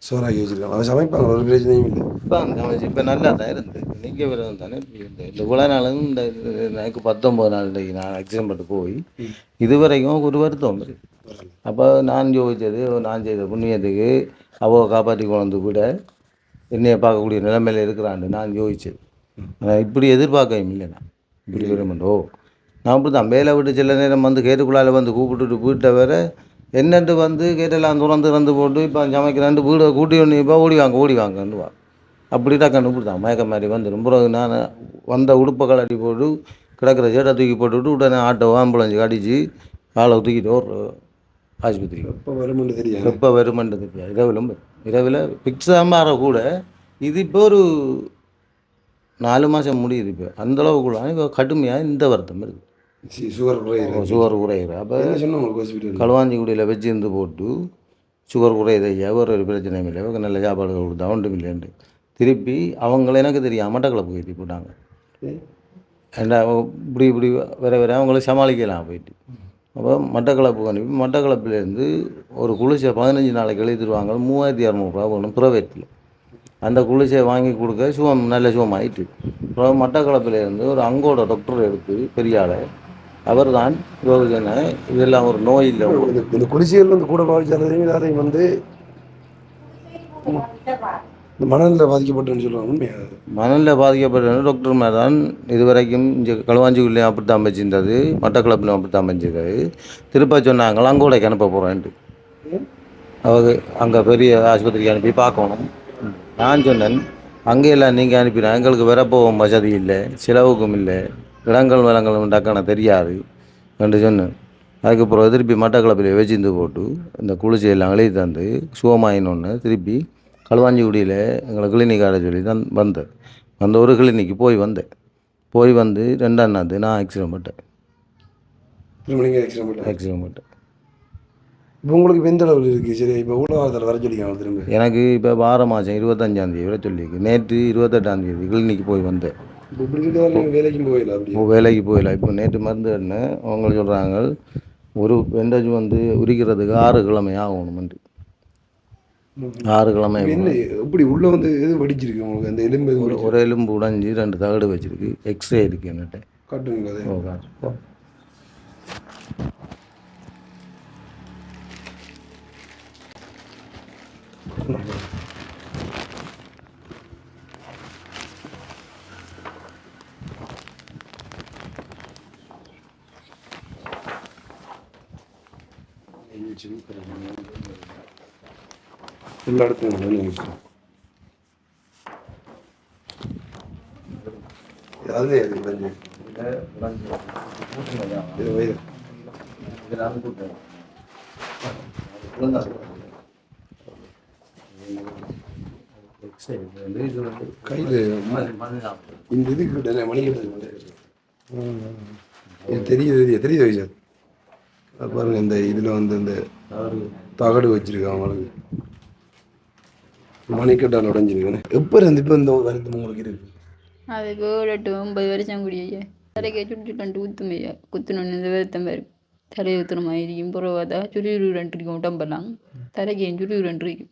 சோறாக்கி வச்சுருக்காங்க, அவன் சமைப்பாங்க, ஒரு பிரச்சனையும் இல்லை. இப்போ நல்லா தான் இருந்து நீங்கள் விரதம் தானே இந்த இவ்வளோ நாளும் இந்த எனக்கு 19 நாள் இன்றைக்கு நான் எக்ஸாம் பட்டு போய் இதுவரைக்கும் ஒரு வருத்தம் வருது. அப்போ நான் யோசித்தது, நான் செய்த புண்ணியத்துக்கு அவள் காப்பாற்றி கொண்டு கூட என்னையை பார்க்கக்கூடிய நிலைமையில் இருக்கிறான்னு நான் யோசித்தது. ஆனால் இப்படி எதிர்பார்க்கவும் இல்லை. நான் இப்படி விரும்பண்டோ நான் இப்படி தான் வேலை விட்டு சில நேரம் வந்து கேட்டுக்குள்ளால் வந்து கூப்பிட்டுட்டு வீட்டை வேற என்னட்டு வந்து கேட்டெல்லாம் திறந்து போட்டு இப்போ சமைக்கிறான்ட்டு வீடை கூட்டி ஒன்று இப்போ ஓடி வாங்கன்னு வா. அப்படி டக்குன்னு இப்படி தான் மயக்க மாதிரி வந்துடும். பிறகு நான் வந்த உடுப்பை கலட்டி போட்டு கிடக்கிற சேட்டை தூக்கி போட்டுவிட்டு உடனே ஆட்டோ ஆம்புலன்ஸ் அடித்து ஆளை தூக்கிட்டு ஒரு ஆஸ்பத்திரிக்கு. எப்போ வருமென்று தெரியாது. எப்போ வருமென்று தெரியாது. இரவில் பிக்ஸாக மாற கூட இது இப்போ ஒரு 4 மாதம் முடியுது. இப்போ அந்தளவுக்குள்ள இப்போ கடுமையாக இந்த வருத்தம் இருக்குது. சுகர் குறையிறது. சுகர் குறையுது. அப்போ என்ன சொன்ன உங்களுக்கு ஹாஸ்பிட்டல்? களுவாஞ்சிக்குடியில் வச்சிருந்து போட்டு சுகர் குறையுது ஐயா, ஒரு பிரச்சனையும் இல்லை, நல்ல சாப்பாடுகள் கொடுத்தா ஒன்றும் இல்லைன்ட்டு திருப்பி அவங்கள எனக்கு தெரியும் மட்டக்களப்பு ஏற்றி போட்டாங்க. ஏன்னா இப்படி வேற அவங்கள சமாளிக்கலாம் போயிட்டு. அப்போ மட்டக்களப்பு அனுப்பி மட்டக்களப்புலேருந்து ஒரு குளிசை 15 நாளைக்கு எழுதிடுவாங்க, 3600 வேணும் ப்ரைவேட்டில். அந்த குளிசையை வாங்கி கொடுக்க நல்ல சுகம் ஆயிட்டு. அப்புறம் மட்டக்களப்பிலேருந்து ஒரு அங்கோட டாக்டர் எடுத்து பெரிய ஆளை, அவர் தான் யோகனை இதெல்லாம் ஒரு நோய் இல்லை. இந்த குடிசைகள் வந்து கூட பாதிச்சாலையும் அதையும் வந்து இந்த மணலில் பாதிக்கப்பட்டேன்னு சொல்லுவாங்க. உண்மையாக மணலில் பாதிக்கப்பட்ட டாக்டர் மாதிரி தான் இதுவரைக்கும் இங்கே களுவாஞ்சிக்குள்ளேயும் அப்படி தான் வச்சிருந்தது, மட்டக்களப்புலையும் அப்படி தான் வச்சிருந்தது. திருப்ப சொன்னாங்க அங்கோடைக்கு அனுப்ப போகிறேன்ட்டு. அவங்க அங்கே பெரிய ஆஸ்பத்திரிக்கு அனுப்பி பார்க்கணும். நான் சொன்னேன் அங்கேயெல்லாம் நீங்கள் அனுப்பினா எங்களுக்கு வரப்போகும் வசதி இல்லை, செலவுக்கும் இல்லை, இடங்கள் வளங்களும் டக்கான தெரியாது என்று சொன்னேன். அதுக்கப்புறம் திருப்பி மட்டக்களப்பில் வச்சிருந்து போட்டு இந்த குளிசையெல்லாம் எழுதி தந்து சுகமாயினொன்று திருப்பி களுவாஞ்சிக்குடியில் எங்களை கிளினிக் ஆட சொல்லி தான் வந்த ஒரு கிளினிக்கு போய் வந்து 2ஆம் நாள் நான் ஆக்சிடென்ட் பட்டேன். இப்போ உங்களுக்கு எந்த அளவில் இருக்குது? சரி, இப்போ ஊடகத்தில் வர சொல்லிக்காங்க திரும்ப. எனக்கு இப்போ வார மாதம் 25ஆம் தேதி வர சொல்லியிருக்கு. நேற்று 28ஆம் தேதி கிளினிக்கு போய் வந்தேன். இப்படி இருக்கிறதால வேலைக்கும் போயிடலாம். அப்படி வேலைக்கு போயிடலாம். இப்போ நேற்று மருந்து என்ன அவங்க சொல்கிறாங்க, ஒரு வெண்டேஜ் வந்து உரிக்கிறதுக்கு 6 கிழமை ஆகணுமெண்டு. 6 கிழமை. என்ன இப்படி உள்ளே வந்து எது வடிச்சிருக்கு உங்களுக்கு? அந்த எலும்பு ஒரு எலும்பு உடைஞ்சி 2 தகடு வச்சிருக்கு. எக்ஸ்ரே இருக்குது என்கிட்ட. காட்டுங்க அதை. காட்டு. எல்லா இடத்துலையும் அது கையில் இந்த இதுக்கு மணிக்கிட்ட தெரியுது சார். அது பாருங்க, இந்த இதில் வந்து இந்த தகடு வச்சிருக்காங்க அவங்களுக்கு. மணிக்கட்டால் உடஞ்சிருக்கேன். எப்போ இருந்து இப்போ இந்த வருத்தம் உங்களுக்கு இருக்கு? அது 7 to 9 வருஷம் கூடிய தலைக்கு சுட்டு ஊத்துமையா குத்துணுன்னு இந்த வருத்தம் வரும். தலை ஊத்துறமா இருக்கும். புறவாதா சுருண்டு இருக்கும் உடம்பெல்லாம். தலைக்கு சுருண்டு இருக்கும்.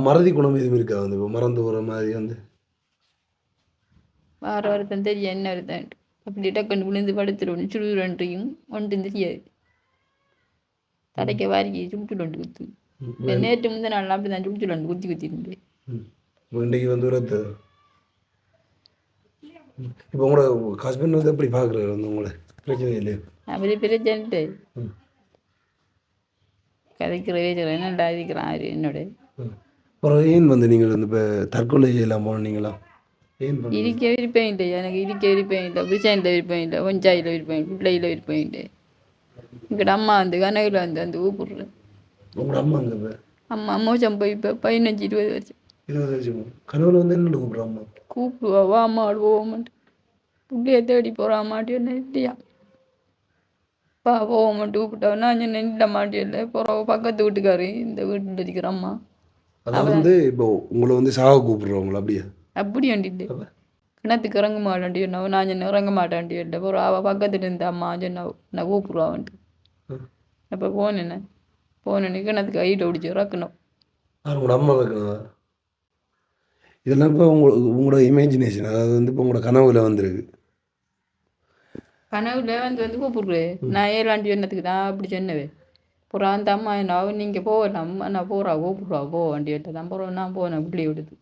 மறதி குணம் எதுவும் இருக்கா? வந்து இப்போ மறந்து போகிற மாதிரி வந்து வார வருத்தம் தெரியும் என்ன வருத்தம். அப்படி டக்குன்னு விழுந்து படுத்துருவோம். சுருண்டுக்கும் ஒன்றும் தெரியாது. தலைக்கு வாரிக்கு சுட்டுண்டு குத்தும். நேற்று முந்த நாள் அப்படி தான் சுட்டுண்டு குத்திருந்தேன். இன்றைக்கு வந்து ரத்து. இப்போ உங்களோட ஹஸ்பண்ட் வந்து எப்படி பார்க்குறாரு? வந்து உங்களை பிரச்சனை இல்லையா? அப்படி பிரச்சனை கதைக்கிற வேலை நல்லா இருக்கிறான் என்னோட. அப்புறம் ஏன் வந்து நீங்கள் வந்து இப்போ தற்கொலை செய்யலாம் போனீங்களா? ஏன் இருக்க விருப்பம் இல்லை. எனக்கு இருக்க விருப்பம் இல்லை. பிரச்சனையில் விருப்பம் இல்லை. ஒஞ்சாயில் விருப்பம் இல்லை. பிள்ளையில் விருப்பம் இல்லை. எங்கள்ட அம்மா வந்து கனவில் வந்து அந்த ஊப்புடுறேன். உங்களோட அம்மா அங்கே அம்மா மோசம் போய் இப்போ 15-20 வருஷம். 20 வருஷம் கனவுல வந்து என்ன கூப்பிட்ற அம்மா? கூப்பிடுவா, வா அம்மா போவோமாட்டு. பிள்ளைய தேடி போகிறா மாட்டேன்னு இல்லையா? பா போவோமாட்டு கூப்பிட்டா நான் என்ன இல்லை மாட்டேன். போகிறோம் பக்கத்து வீட்டுக்காரு இந்த வீட்டில் இருக்கிற அம்மா. அதான் வந்து இப்போ உங்களை வந்து சாக கூப்பிடுறவங்களா? அப்படியா? அப்படி வேண்டிட்டு கிணத்துக்கு இறங்க மாட்டேன்டி சொன்னாவோ. நான் சொன்ன இறங்க மாட்டேன்டி இல்லை. அப்புறம் அவள் பக்கத்தில் இருந்த அம்மா சொன்னாவோ நான் கூப்பிடுவான்ட்டு. அப்போ போனேன்னு கிணத்துக்கு ஐட்ட பிடிச்சி இறக்கணும். உங்களோட அம்மா வைக்கணுதா? இதெல்லாம் இப்போ உங்களோட இமேஜினேஷன், அதாவது வந்து இப்போ உங்களோட கனவுல வந்துருக்கு. கனவுல வந்து கூப்பிடுறேன். நான் 7 சொன்னதுக்கு தான் அப்படி சொன்னவேன். அப்புறம் அந்த அம்மா என்ன நீங்கள் போகலாம் நான் போகிறா கூப்பிடுவா போ வண்டி எடுத்து தான் போகிறோம். நான் போனேன் பிள்ளை எடுத்து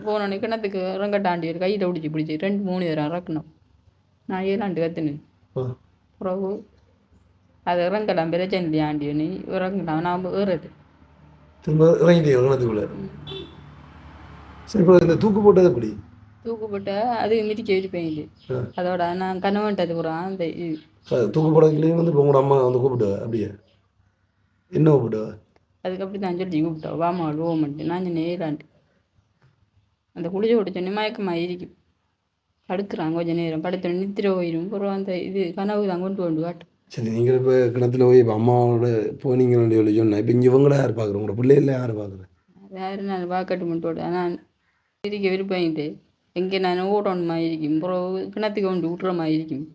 போனோடனே கிணத்துக்கு இறங்கட்டாண்டி கையில் பிடிச்சி 2-3 தரம் இறக்கணும். நான் 7 கற்றுனேன். பிறகு அது இறங்கலாம் பிரச்சனை இல்லையா ஆண்டி நீ இறங்கலாம். நான் ஏறது திரும்ப இறங்கிட்டே கிணத்துக்குள்ள. சரி, இப்போ இந்த தூக்கு போட்டது எப்படி? தூக்கு போட்டால் அது மிதிக்க விருப்பம். அதோட நான் கணவன்ட்டது போகிறேன். அந்த தூக்கு போடக்குள்ளேயும் வந்து இப்போ உங்களோட அம்மா வந்து கூப்பிட்டுவா? அப்படியே என்ன கூப்பிட்டுவா? அதுக்கு அப்படி தான் சொல்லி கூப்பிட்டா வாமா ஓமன்ட்டு. நான் சொன்னேன் 7 அந்த குளிச்சு விட்டு சொன்னேன் மயக்கமாக இருக்கும். படுக்கிறான் கொஞ்ச நேரம் படுத்து நித்திர போயிடும் அப்புறம் அந்த இது கனவு தான் கொண்டு காட்டும். சரி, நீங்கள் இப்போ கிணத்துல போய் இப்போ அம்மாவோட போனீங்கன்னு சொல்லி சொன்னேன். இப்போ இங்கே இவங்கள யார் பார்க்குறோம்? உங்களோட பிள்ளைகள யார் பார்க்குறேன்? வேறு நான் பார்க்கட்டுமென்ட்டோட நான் இருக்க விருப்பம் எங்கே நான் ஓடணுமா இருக்கும் அப்புறம் கிணத்துக்கு கொண்டு விட்டுற மாதிரி இருக்கும்.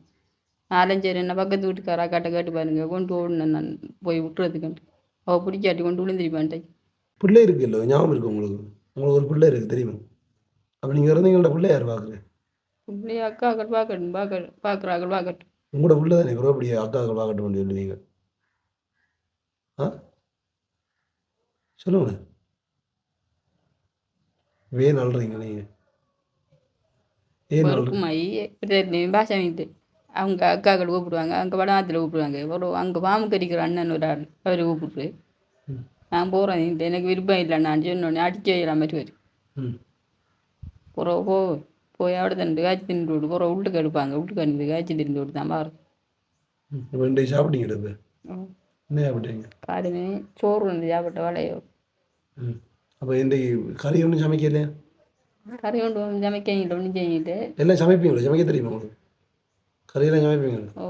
நாலஞ்சேர் என்ன பக்கத்து வீட்டுக்காரா கேட்டு பாருங்க கொண்டு ஓடணும் நான் போய் விட்டுறதுக்கு அவள் பிடிக்காட்டி கொண்டு விழுந்திருப்பான்ட்டை. பிள்ளை இருக்குது இல்லை, ஞாபகம் இருக்குது உங்களுக்கு? உங்களுக்கு ஒரு பிள்ளை இருக்குது தெரியுமா? அப்போ நீங்கள் இருந்தீங்களோட பிள்ளை யார் பார்க்குறேன்? பிள்ளைய அக்காக்கள் பார்க்குறாக்கள் பார்க்கட்டும். உங்களோட பிள்ளை தானே கூட அப்படி அக்காக்கள் பார்க்கட்டும் பண்ணி சொல்லுவீங்க. ஆ சொல்லுங்க, ஏன் அழுறீங்க நீங்கள்? ஏன் அழுறீங்க? பொறுப்புமாயி பாஷா வீட்டு அவங்க அக்காக்கள் கூப்பிடுவாங்க, அங்கே வடநாத்தில் கூப்பிடுவாங்க. ஒரு அங்கே பாம்பு கடிக்கிற அண்ணன் ஒரு ஆள் அவர் கூப்பிட்டு நான் போகிறேன் எனக்கு விருப்பம் இல்லை நான் சொன்னோடனே அடிச்சு வைக்கிற மாதிரி வரும். ம் புறம் போய் അവിടെ தண்டு காய்ச்சி தின்னு விட்டு புறம் வீட்டுக்கு எடுப்பாங்க, வீட்டுக்கு அனுப்பி காய்ச்சி தின்னு விட்டு தான் பாரு. இப்போ இன்றைக்கு சாப்பிட்டீங்க? இப்போ என்ன சாப்பிட்டீங்க? காலையிலே சோறு வந்து சாப்பிட்ட வளையோ. ம் அப்போ இன்றைக்கு கறி ஒன்றும் சமைக்கலையா? கறி கொண்டு வந்து சமைக்கிட்டு ஒன்றும் செஞ்சுட்டு. எல்லாம் சமைப்பீங்களா? சமைக்க தெரியுமா உங்களுக்கு? கறியெல்லாம் சமைப்பீங்களா? ஓ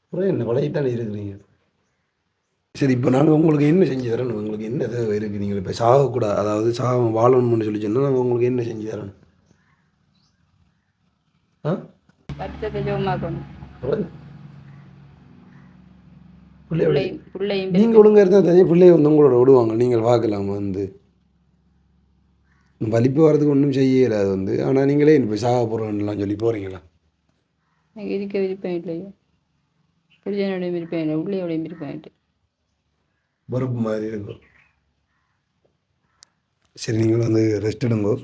அப்புறம் என்ன வளையத்தானே இருக்கிறீங்க? சரி, இப்போ நாங்கள் உங்களுக்கு என்ன செஞ்சு தரணும்? உங்களுக்கு என்ன தேவை இருக்குது? நீங்கள் இப்போ சாகக்கூடாது, அதாவது வாழணும்னு சொல்லி சொன்னால் நாங்கள் உங்களுக்கு என்ன செஞ்சு தரணும்? ஆ பச்சத்தை சோமாக்கணும் பிள்ளையோட பிள்ளையும் நீங்கள் ஒழுங்காக இருந்தால் தனியாக பிள்ளைய வந்து உங்களோட விடுவாங்க, நீங்கள் பார்க்கலாம் வந்து. வலிப்பு வரதுக்கு ஒன்றும் செய்யலை அது வந்து. ஆனால் நீங்களே இப்போ சாக போகிறோம்லாம் சொல்லி போகிறீங்களா? எனக்கு இருக்க விருப்பம் இல்லையோ, புரிஜனோடைய விருப்பம் இல்லை, உள்ளையோடைய விருப்பம் இல்லை. வெறுப்பு மாதிரி இருக்கும். சரி, நீங்கள் வந்து ரெஸ்ட் எடுங்கோ.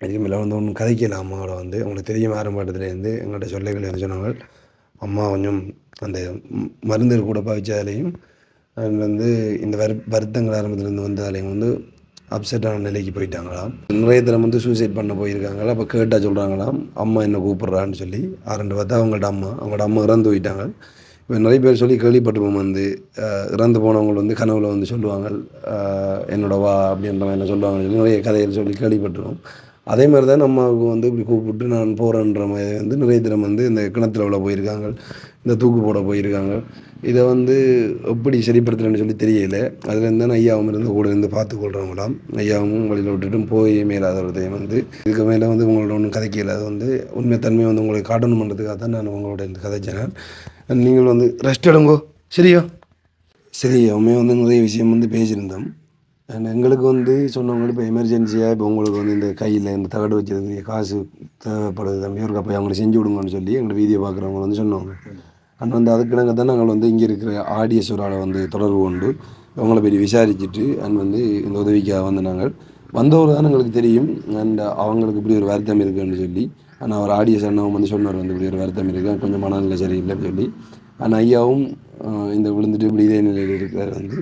அதுக்கு மேலே வந்து ஒன்றும் கதைக்கல அம்மாவோட வந்து. உங்களுக்கு தெரியும் ஆரம்பத்துலேருந்து எங்கள்கிட்ட சொல்லைகள் என்ன சொன்னாங்க, அம்மா கொஞ்சம் அந்த மருந்துகள் கூட பாவிச்சதாலேயும் வந்து இந்த வருத்தங்கள் ஆரம்பத்துலேருந்து வந்ததாலேயும் வந்து அப்செட்டான நிலைக்கு போயிட்டாங்களாம். நிறைய தரம் வந்து சூசைட் பண்ண போயிருக்காங்களா. அப்போ கேட்டால் சொல்கிறாங்களாம் அம்மா என்ன கூப்பிட்றான்னு சொல்லி. ஆரண்டு பார்த்தா அவங்களோட அம்மா இறந்து போயிட்டாங்க. இப்போ நிறைய பேர் சொல்லி கேள்விப்பட்டிருப்போம் வந்து இறந்து போனவங்க வந்து கனவுல வந்து சொல்லுவாங்க என்னோட வா அப்படின்ற மாதிரி என்ன சொல்லுவாங்கன்னு சொல்லி நிறைய கதைகள் சொல்லி கேள்விப்பட்டிருக்கோம். அதே மாதிரி தான் அம்மாவுக்கு வந்து இப்படி கூப்பிட்டு நான் போகிறேன்ற மாதிரி வந்து நிறைய தினம் வந்து இந்த கிணத்துல உள்ள போயிருக்காங்க, இந்த தூக்கு போட போயிருக்காங்க. இதை வந்து எப்படி சரிப்படுத்துறேன்னு சொல்லி தெரியல. அதுலேருந்து தான் ஐயாவும் இருந்து கூட இருந்து பார்த்துக்கொள்கிறவங்களாம். ஐயாவும் வழியில் விட்டுட்டும் போய் மேலாதவர்தையும் வந்து இதுக்கு மேலே வந்து உங்களோட ஒன்றும் கதைக்கல. அது வந்து உண்மைத்தன்மையை வந்து உங்களுக்கு காட்டணும் பண்ணுறதுக்காக தான் நான் உங்களோட இந்த கதைச்சேன். நீங்கள் வந்து ரெஸ்ட் எடுங்கோ. சரியா? சரி, அவமே வந்து நிறைய விஷயம் வந்து பேசியிருந்தோம். அண்ட் எங்களுக்கு வந்து சொன்னவங்களுக்கு இப்போ எமர்ஜென்சியாக இப்போ உங்களுக்கு வந்து இந்த கையில் இந்த தகடு வச்சதுக்குரிய காசு தேவைப்படுது தம்பி, ஒரு போய் அவங்களை செஞ்சு விடுங்கன்னு சொல்லி எங்களை வீடியோ பார்க்குறவங்க வந்து சொன்னாங்க. அண்ட் வந்து அதுக்கு நாங்கள் தான் நாங்கள் வந்து இங்கே இருக்கிற ஆடியஸோரால் வந்து தொடர்பு கொண்டு அவங்கள போய் விசாரிச்சுட்டு அண்ட் வந்து இந்த உதவிக்காக வந்து நாங்கள் வந்தவர் தான் எங்களுக்கு தெரியும். அண்ட் அவங்களுக்கு இப்படி ஒரு வருத்தம் இருக்குன்னு சொல்லி, ஆனால் அவர் ஆடியஸ் அண்ணாவும் வந்து சொன்னார் வந்து இப்படி ஒரு வருத்தம் இருக்குது, கொஞ்சம் மனநிலை சரியில்லைன்னு சொல்லி. ஆனால் ஐயாவும் இந்த விழுந்துட்டு இப்படி இதே நிலையில் இருக்கிறார் வந்து.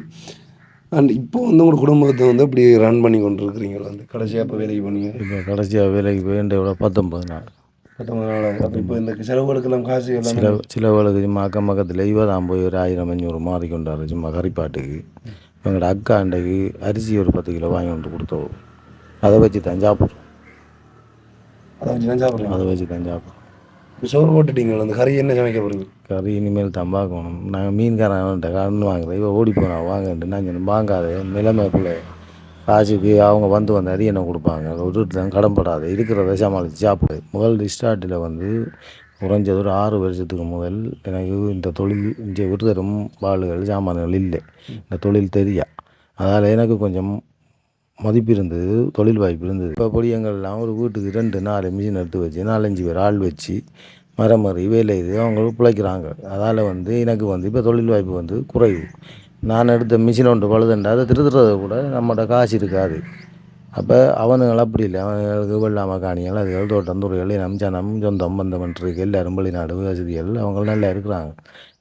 அண்ட் இப்போ வந்து உங்களோட குடும்பத்தை வந்து அப்படி ரன் பண்ணி கொண்டு இருக்கிறீங்களா? வந்து கடைசியாக இப்போ வேலைக்கு போனீங்க? இப்போ கடைசியாக வேலைக்கு போய் எவ்வளோ 19 நாள். 19 நாள். அப்போ இப்போ இந்த செலவுகளுக்கெல்லாம் காசு எல்லாம் சிலவளுக்கு சும்மா அக்கம் பக்கத்தில் இவதான் போய் ஒரு 1000-500 மாறி கொண்டாரு சும்மா கறிப்பாட்டுக்கு. எங்களோட அக்கா அண்டைக்கு அரிசி ஒரு 10 கிலோ வாங்கி கொண்டு கொடுத்தோம். அதை வச்சு தான் சாப்பிட்றோம். அதை வச்சு தான் சாப்பிட்றீங்க? அதை வச்சு தான் சாப்பிட்றோம். இப்போ சோறு போட்டுட்டீங்களா? அந்த கறி என்ன சமைக்க போகிறீங்க? கறி இனிமேல் தான் பார்க்கணும். நாங்கள் மீன்காரன்ட்ட கடன் வாங்குறேன். இவன் ஓடி போனால் வாங்கன்ட்டு நான் சொன்னேன் வாங்காத நிலைமைக்குள்ளே காசுக்கு அவங்க வந்து அரி என்ன கொடுப்பாங்க, ஒரு தான் கடன்படாது இருக்கிறத சமாளித்து சாப்பிடு. முதல் ஸ்டார்ட்டில் வந்து குறைஞ்சது ஒரு 6 வருஷத்துக்கு முதல் எனக்கு இந்த தொழில் இங்கே விருதரும் பாலுகள் சாமான்கள் இல்லை, இந்த தொழில் தெரியா. அதால் எனக்கு கொஞ்சம் மதிப்பு இருந்தது, தொழில் வாய்ப்பு இருந்தது. இப்போ பொடியங்கள்லாம் ஒரு வீட்டுக்கு 2-4 மிஷின் எடுத்து வச்சு 4-5 பேர் ஆள் வச்சு மரம் மறி வேலை இது அவங்களுக்கு பிழைக்கிறாங்க. அதால் வந்து எனக்கு வந்து இப்போ தொழில் வாய்ப்பு வந்து குறைவு. நான் எடுத்த மிஷின் ஒன்று பழுதுண்டா அதை திருத்துறதை கூட நம்மகிட்ட காசு இருக்காது. அப்போ அவனுங்கள் அப்படி இல்லை, அவனுங்களுக்கு வெள்ளாமல் காணிகள் அதுகள் தோட்டம் துறைகள் நம்சனம் சொந்தம் பந்தமன்றிருக்கு எல்லாரும் வெளிநாடு வசதிகள் அவங்க நல்லா இருக்கிறாங்க.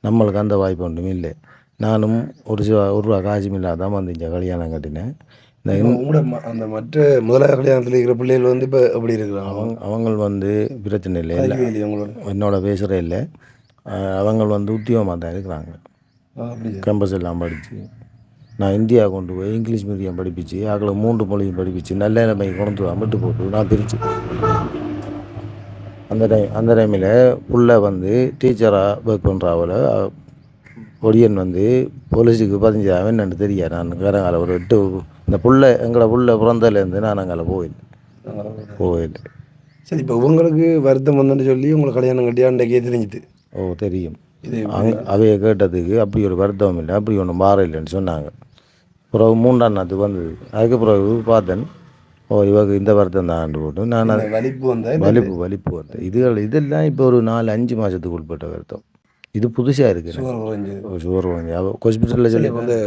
நம்மளுக்கு அந்த வாய்ப்பு ஒன்றும் இல்லை. நானும் ஒரு ரூபா காசும் இல்லாதான் வந்து இங்கே கல்யாணம் கட்டினேன். உங்களோட அந்த மற்ற முதலாக கல்யாணத்தில் இருக்கிற பிள்ளைகள் வந்து இப்போ எப்படி இருக்கிறாங்க? அவங்க வந்து பிரச்சனை இல்லை, என்னோட பேசுகிற இல்லை. அவங்க வந்து உத்தியோகமாக தான் இருக்கிறாங்க. கேம்பஸ் எல்லாம் படித்து நான் இந்தியா கொண்டு போய் இங்கிலீஷ் மீடியம் படிப்பிச்சு அதில் 3 மொழியும் படிப்பிச்சு நல்ல நிலைமைக்கு கொண்டு தான் விட்டு போட்டு நான் பிரித்து அந்த டைமில் புள்ள வந்து டீச்சராக ஒர்க் பண்ணுறாவில் ஒடியன் வந்து போலீஸுக்கு 15,000 என்னென்னு தெரியாது. நான் வேறங்கால ஒரு 8 இந்த எங்களை புள்ள பிறந்ததுலேருந்து நான் அங்கே போயிட்டு. சரி, இப்போ உங்களுக்கு வருத்தம் வந்துன்னு சொல்லி உங்களை கல்யாணம் கட்டியா அன்றைக்கே தெரிஞ்சுது? ஓ தெரியும். அவைய கேட்டதுக்கு அப்படி ஒரு வருத்தம் இல்லை, அப்படி ஒன்றும் மாற இல்லைன்னு சொன்னாங்க. பிறகு 3ஆம் நாளுக்கு வந்தது. அதுக்கு பிறகு பார்த்தேன், ஓ இவங்க இந்த வருத்தம் தான் போட்டு நான் வலிப்பு வந்தேன். இதெல்லாம் இப்போ ஒரு 4-5 மாதத்துக்கு உட்பட்ட வருத்தம். இது புதுசாக இருக்குது. சுகர் குறைஞ்சி ஹாஸ்பிட்டலில் சொல்லி வந்து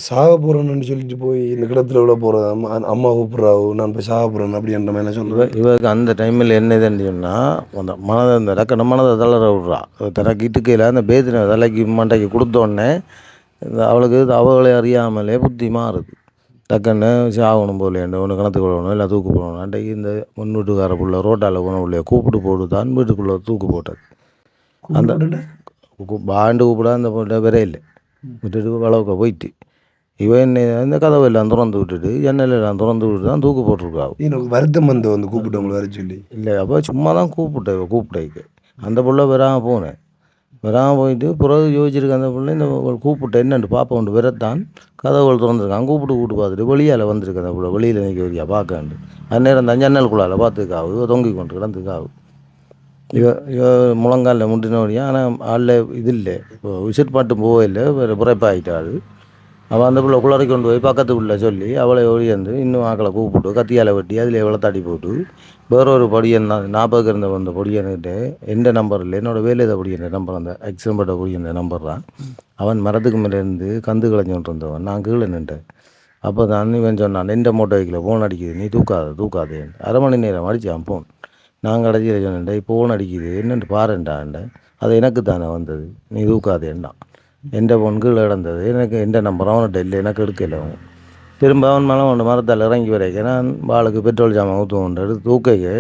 சாக போகிறேன்னு சொல்லிட்டு போய் இந்த கிடத்துல விட போகிறதா அம்மா கூப்பிட்றாவோ நான் போய் சாக போகிறேன் அப்படின்ற மாதிரி சொல்லுவேன். இவருக்கு அந்த டைமில் என்ன இதுன்னு சொன்னால் அந்த மனதை இந்த டக்குன மனதை தளர விட்றா. தனக்கு இட்டுக்கையில் அந்த பேத்தின தலைக்கு மண்டைக்கு கொடுத்தோடனே அவளுக்கு அவளை அறியாமலே புத்தி மாறுது. டக்குன்னு சாகணும் போலேண்டு ஒன்று கணத்து கொள்ளணும் இல்லை தூக்கு போடணும். அன்றைக்கு இந்த முன்வீட்டுக்கார பிள்ளை ரோட்டால் போன பிள்ளைய கூப்பிட்டு போட்டு தான் வீட்டுக்குள்ளே தூக்கு போட்டது. அந்த பாண்டு கூப்பிட அந்த பொண்ணை வேறே இல்லை விட்டுட்டு வளவுக்க போயிட்டு இவன் என்ன இந்த கதவை எல்லாம் திறந்து விட்டுட்டு ஜன்னலெல்லாம் திறந்து விட்டு தான் தூக்கு போட்டிருக்காவு. எனக்கு வருத்தம் வந்து கூப்பிட்டவங்களை வர சொல்லி இல்லை அப்போ சும்மா தான் கூப்பிட்டேன் அந்த பிள்ளை வராமல் போனேன். வராமல் போயிட்டு பிறகு யோசிச்சிருக்க அந்த பிள்ளை இந்த கூப்பிட்ட என்னென்று பாப்பா ஒன்று வரத்தான் கதவுகள் திறந்துருக்கான். கூப்பிட்டு பார்த்துட்டு வெளியால் வந்திருக்கு அந்த பிள்ளை வெளியில் நிற்க வரியா பார்க்காண்டு அந்நேரம் தான் ஜன்னலுக்குள்ளால் பார்த்துக்காவு இவ தொங்கி கொண்டு கிடந்துக்காவு. இவ முழங்காலில் முட்டினோடியா. ஆனால் ஆளில் இது இல்லை, இப்போ விசிட் மட்டும் போகல, வேறு புறைப்பாகிட்டாள். அவள் அந்த பிள்ளை குளறி கொண்டு போய் பக்கத்து பிள்ளை சொல்லி அவளை ஒழியந்து இன்னும் ஆக்களை கூப்பிட்டு கத்தியால் வெட்டி அதில் எவ்வளோ தட்டி போட்டு வேறொரு பொடியன் தான் 40 இருந்த வந்த பொடியன்கிட்ட எந்த நம்பர் இல்லை, என்னோடய வேலையை பொடியன் நம்பர் அந்த எக்ஸம்பட்ட பொடியன் நம்பர் தான். அவன் மரத்துக்கு மேலே இருந்து கந்து கிளஞ்சோன்ட்டு இருந்தவன். நான் கீழே நின்றேன். அப்போ தான் இவன் சொன்னான், எந்த மோட்டர் வைக்கல ஃபோன் அடிக்குது, நீ தூக்காதே. அரை மணி நேரம் அடித்தான் ஃபோன். நான் கடைசியில் சொன்னேன், ஃபோன் அடிக்குது என்னென்று பாருண்டாண்ட. அது எனக்கு தானே வந்தது, நீ தூக்காதேன்டான். எந்த ஃபோன் கீழே இடந்தது, எனக்கு எந்த நம்பர் அவன்கிட்ட இல்லை, எனக்கு எடுக்கலை. அவன் திரும்ப அவன் மேலே அவன் மரத்தால் இறங்கி வரைக்க நான் வாளுக்கு பெட்ரோல் ஜாமான் ஊற்றுவோன்ற எடுத்து தூக்கைக்கு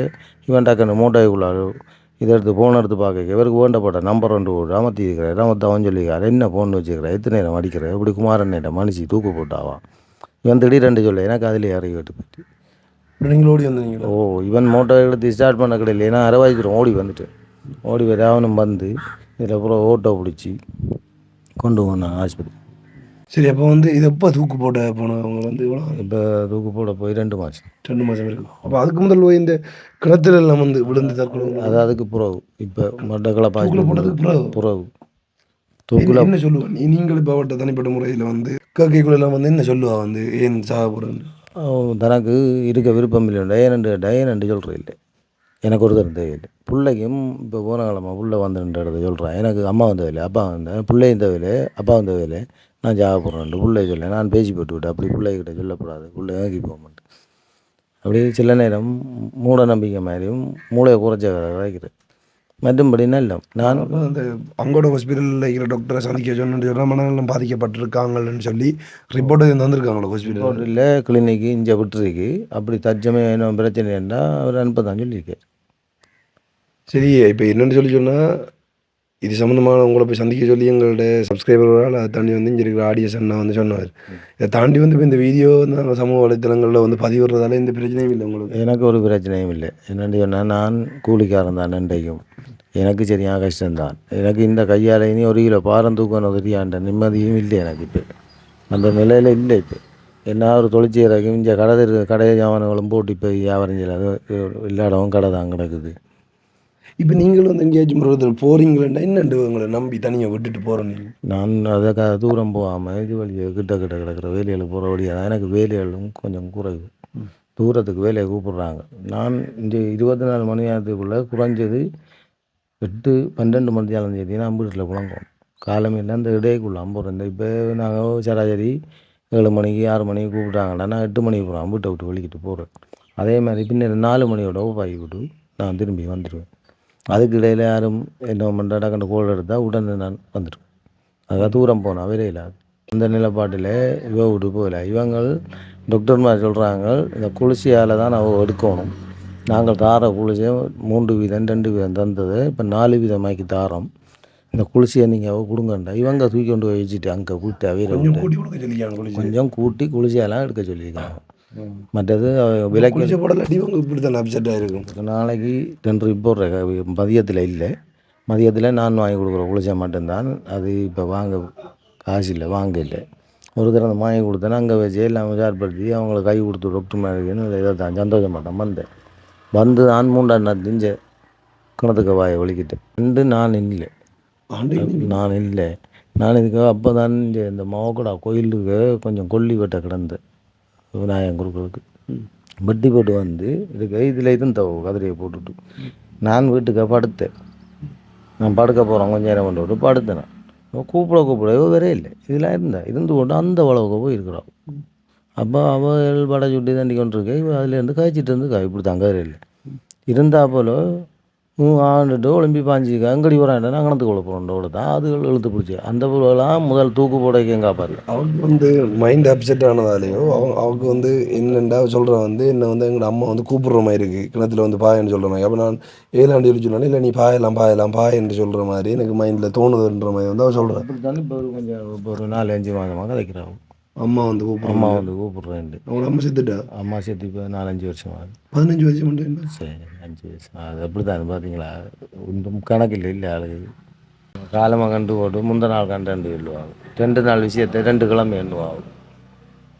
இவன் டக்குன்னு மூட்டைக்குள்ளாரு இதை எடுத்து ஃபோன் எடுத்து பார்க்க இவருக்கு வேண்டப்பட்ட நம்பர் 2 போட்டு அமர்த்தி இருக்கிறேன். ரமத்தை அவன் சொல்லிக்கிறார், என்ன ஃபோன் வச்சுக்கிறேன், எத்தனை நேரம் அடிக்கிறேன், இப்படி குமாரன்னிட்ட மனுஷி தூக்கு போட்டாவான். இவன் திடீரென்று சொல்ல எனக்கு அதில் இறங்கி விட்டு போயிட்டு நீங்கள் ஓடி வந்தீங்களா? ஓ இவன் மோட்டோ எடுத்து ஸ்டார்ட் பண்ண கிடையாது. ஏன்னா அரவாய்ச்சிரும் ஓடி வர அவனும் வந்து இதில் அப்புறம் ஓட்டோ பிடிச்சி கொண்டு போனான் ஆஸ்பத்திரி. சரி, அப்போ வந்து இது எப்போ தூக்கு போட போனவங்க வந்து இவ்வளோ? இப்போ தூக்கு போட போய் 2 மாதம். 2 மாதம் இருக்கும். அப்போ அதுக்கு முதல் போய் இந்த கிணத்துல எல்லாம் வந்து விழுந்து தற்கொலை அது அதுக்கு புறவு இப்போ மட்டக்களை பாய்ச்சி போனதுக்கு புறவு தூக்குல என்ன சொல்லுவான் நீங்கள் இப்போ அவட்ட தனிப்பட்ட முறையில் வந்து கேட்கக்குள்ளெல்லாம் வந்து என்ன சொல்லுவா வந்து ஏன் சாக போகிறேன்னு? தனக்கு இருக்க விருப்பம் இல்லை, டயனண்டு சொல்கிறேன். இல்லை எனக்கு ஒருத்தர் தேவையில்லை. பிள்ளைக்கும் இப்போ போன காலமாக புள்ள வந்துன்றதை சொல்கிறேன். எனக்கு அம்மா வந்ததில்லை, அப்பா வந்தேன், பிள்ளையும் தேவையில்லை, அப்பா வந்ததில்லை, நான் ஜாக போடுறேன் பிள்ளை சொல்ல. நான் பேசி போட்டு விட்டேன், அப்படி பிள்ளைகிட்ட சொல்லக்கூடாது, பிள்ளை ஏங்கி போக மாட்டேன். அப்படி சில நேரம் மூட நம்பிக்கை மாதிரியும் மூளையை குறைச்ச வைக்கிறேன். மற்றும்படினா இல்லை நான் அந்த அங்கோட ஹாஸ்பிட்டலில் இருக்கிற டாக்டரை சந்திக்க சொன்னால் மனநலம் பாதிக்கப்பட்டிருக்காங்கன்னு சொல்லி ரிப்போர்ட் வந்திருக்காங்களோ ஹாஸ்பிட்டல் ரிப்போர்ட்டில் கிளினிக்கு இங்கே விட்டுருக்கு. அப்படி தற்சமயம் என்ன பிரச்சனை இருந்தால் அவர் அனுப்பதான் சொல்லியிருக்கார். சரி, இப்போ என்னென்னு சொன்னால் இது சம்மந்தமான உங்களை போய் சந்திக்க சொல்லி எங்களோட சப்ஸ்கிரைபர்களால் அதை தாண்டி வந்து இங்கே இருக்கிற ஆடியன்ஸ் அண்ணா வந்து சொன்னார். இதை தாண்டி வந்து இப்போ இந்த வீடியோ நாங்கள் சமூக வலைத்தளங்களில் வந்து பதிவிடுறதால எந்த பிரச்சனையும் இல்லை உங்களுக்கு? எனக்கு ஒரு பிரச்சனையும் இல்லை. என்னென்னு சொன்னால் நான் கூலிக்காரன் தான், நன்றைக்கும் எனக்கு சரியாக கஷ்டம்தான். எனக்கு இந்த கையால் இனி 1 கிலோ பாரம் தூக்கணும் தெரியாண்ட நிம்மதியும் இல்லை எனக்கு. இப்போ அந்த நிலையில் இல்லை. இப்போ என்ன ஒரு தொழிற்சீரைக்கும் இங்கே கடை ஜாமான்களும் போட்டு இப்போ வியாபாரம் செய்யல, எல்லா இடமும் கடை தான் கிடக்குது. இப்போ நீங்களும் வந்து எங்கேயாச்சும் போகிறீங்களா என்னண்டு உங்களை நம்பி தனியாக விட்டுட்டு போகிறேன்? நான் அதை தூரம் போகாமல் இது வழியை கிட்ட கிடக்கிற வேலைகளுக்கு போகிற வழியாக எனக்கு வேலைகளும் கொஞ்சம் குறைவு. தூரத்துக்கு வேலையை கூப்பிட்றாங்க. நான் இந்த 24 மணி நேரத்துக்குள்ளே குறைஞ்சது 8-12 மணி தேதி நான் வீட்டில் புழங்கணும். காலமையில் அந்த இடையக்குள்ள போகிறேன். இப்போ நாங்கள் சராசரி 7 மணிக்கு 6 மணிக்கு கூப்பிட்டாங்கன்னா நான் 8 மணிக்கு போகிறேன், வீட்டை விட்டு வெளிக்கிட்டு போகிறேன். அதே மாதிரி பின்னர் 4 மணியோட பாக்கி விட்டு நான் திரும்பி வந்துடுவேன். அதுக்கு இடையில் யாரும் என்ன பண்ணுறா கண்டு கோல் எடுத்தால் உடனே நான் வந்துடுவேன். அதுக்காக தூரம் போனால் விரையில் அந்த நிலப்பாட்டில் இவ விட்டு போகல. இவங்கள் டாக்டர்மார் சொல்கிறாங்க இந்த குளிர்ச்சியால் தான் நான் எடுக்கணும். நாங்கள் தார குளிர்ச்சியை 3 வீதம் 2 வீதம் தந்தது இப்போ 4 வீதமாக்கி தாரோம். இந்த குளிர்ச்சியை நீங்கள் கொடுங்கண்டா இவங்க தூக்கி கொண்டு போய் வச்சுட்டு அங்கே கூட்டி அவையில் கொஞ்சம் கொஞ்சம் கூட்டி குளிர்ச்சியெல்லாம் எடுக்க சொல்லியிருக்காங்க. மற்றது விலைக்கு குளிச்ச போடல இவங்க இப்படி தான் அப்செட் ஆகிருக்கும். நாளைக்கு 2 போடுறேன் மதியத்தில் இல்லை. மதியத்தில் நான் வாங்கி கொடுக்குற குளிச்சா மட்டும்தான். அது இப்போ வாங்க காசு இல்லை, வாங்க இல்லை. ஒரு தடவை வாங்கி கொடுத்தேன்னா அங்கே வச்சு எல்லாம் விசாரப்படுத்தி அவங்கள கை கொடுத்து டாக்டர் மாதிரின்னு இதை தான் சந்தோஷமாட்டேன். வந்து நான் 3ஆம் நாள் திஞ்ச கிணத்துக்கு வாயை ஒழிக்கிட்டேன். 2 நான் இல்லை, நான் இல்லை. நான் இதுக்கு அப்போ தான் இந்த மாவக்கடா கோயிலுக்கு கொஞ்சம் கொல்லி வெட்ட கிடந்தேன் விநாயகன் குருக்களுக்கு. வெட்டி போட்டு வந்து இதுக்கு இதில் இருந்தவ கதிரையை போட்டுட்டு நான் வீட்டுக்கு படுத்தேன். நான் படுக்க போகிறேன் கொஞ்சம் நேரம் கொண்டு விட்டு படுத்தேன். கூப்பிட வரே இல்லை. இதெல்லாம் இருந்து கொண்டு அந்த உழவுக்கு போய் இருக்கிறான். அப்போ அவள் படை சுட்டி தண்டி கொண்டு இருக்கேன். அதுலேருந்து காய்ச்சிட்டு இருந்து இப்படி தான் கதிரை இல்லை இருந்தா போல ஆண்டுட்டு ஒலிம்பி பாஞ்சிக்க அங்கடி வராண்டா கணத்துக்குள்ள போகிறோம் தான் அது இழுத்து பிடிச்சி அந்த பொருளெல்லாம் முதல் தூக்கு போடைக்கு எங்கே பாரு. அவனுக்கு வந்து மைண்ட் அப்செட் ஆனதாலேயோ அவனுக்கு வந்து என்னெண்டா சொல்கிறேன் வந்து என்னை வந்து எங்களோட அம்மா வந்து கூப்பிட்ற மாதிரி இருக்குது கிணத்துல வந்து பாயன்னு சொல்கிற மாதிரி. அப்போ நான் 7ஆண்டு சொன்னாலும் இல்லை நீ பாயன்னு சொல்கிற மாதிரி எனக்கு மைண்டில் தோணுதுன்ற மாதிரி வந்து அவன் சொல்கிறேன். அப்படி தானே இப்போ கொஞ்சம் இப்போ ஒரு 4-5 மாதமாக கதைக்கிறான். அம்மா வந்து கூப்பிட்றேன். அவங்க அம்மா செத்துட்டா. அம்மா சேர்த்து இப்போ 4-5 வருஷம் ஆகுது. 15 வருஷம் மட்டும். சரி 5 வயசு அது அப்படி தான் பார்த்தீங்களா. ஒன்றும் கணக்கில் இல்லை ஆளு. காலமாக கண்டு போட்டு முந்தின நாள் கண்டு சொல்லுவாங்க. 2 நாள் விஷயத்தை 2 கிழமை எண்ணுவாங்க.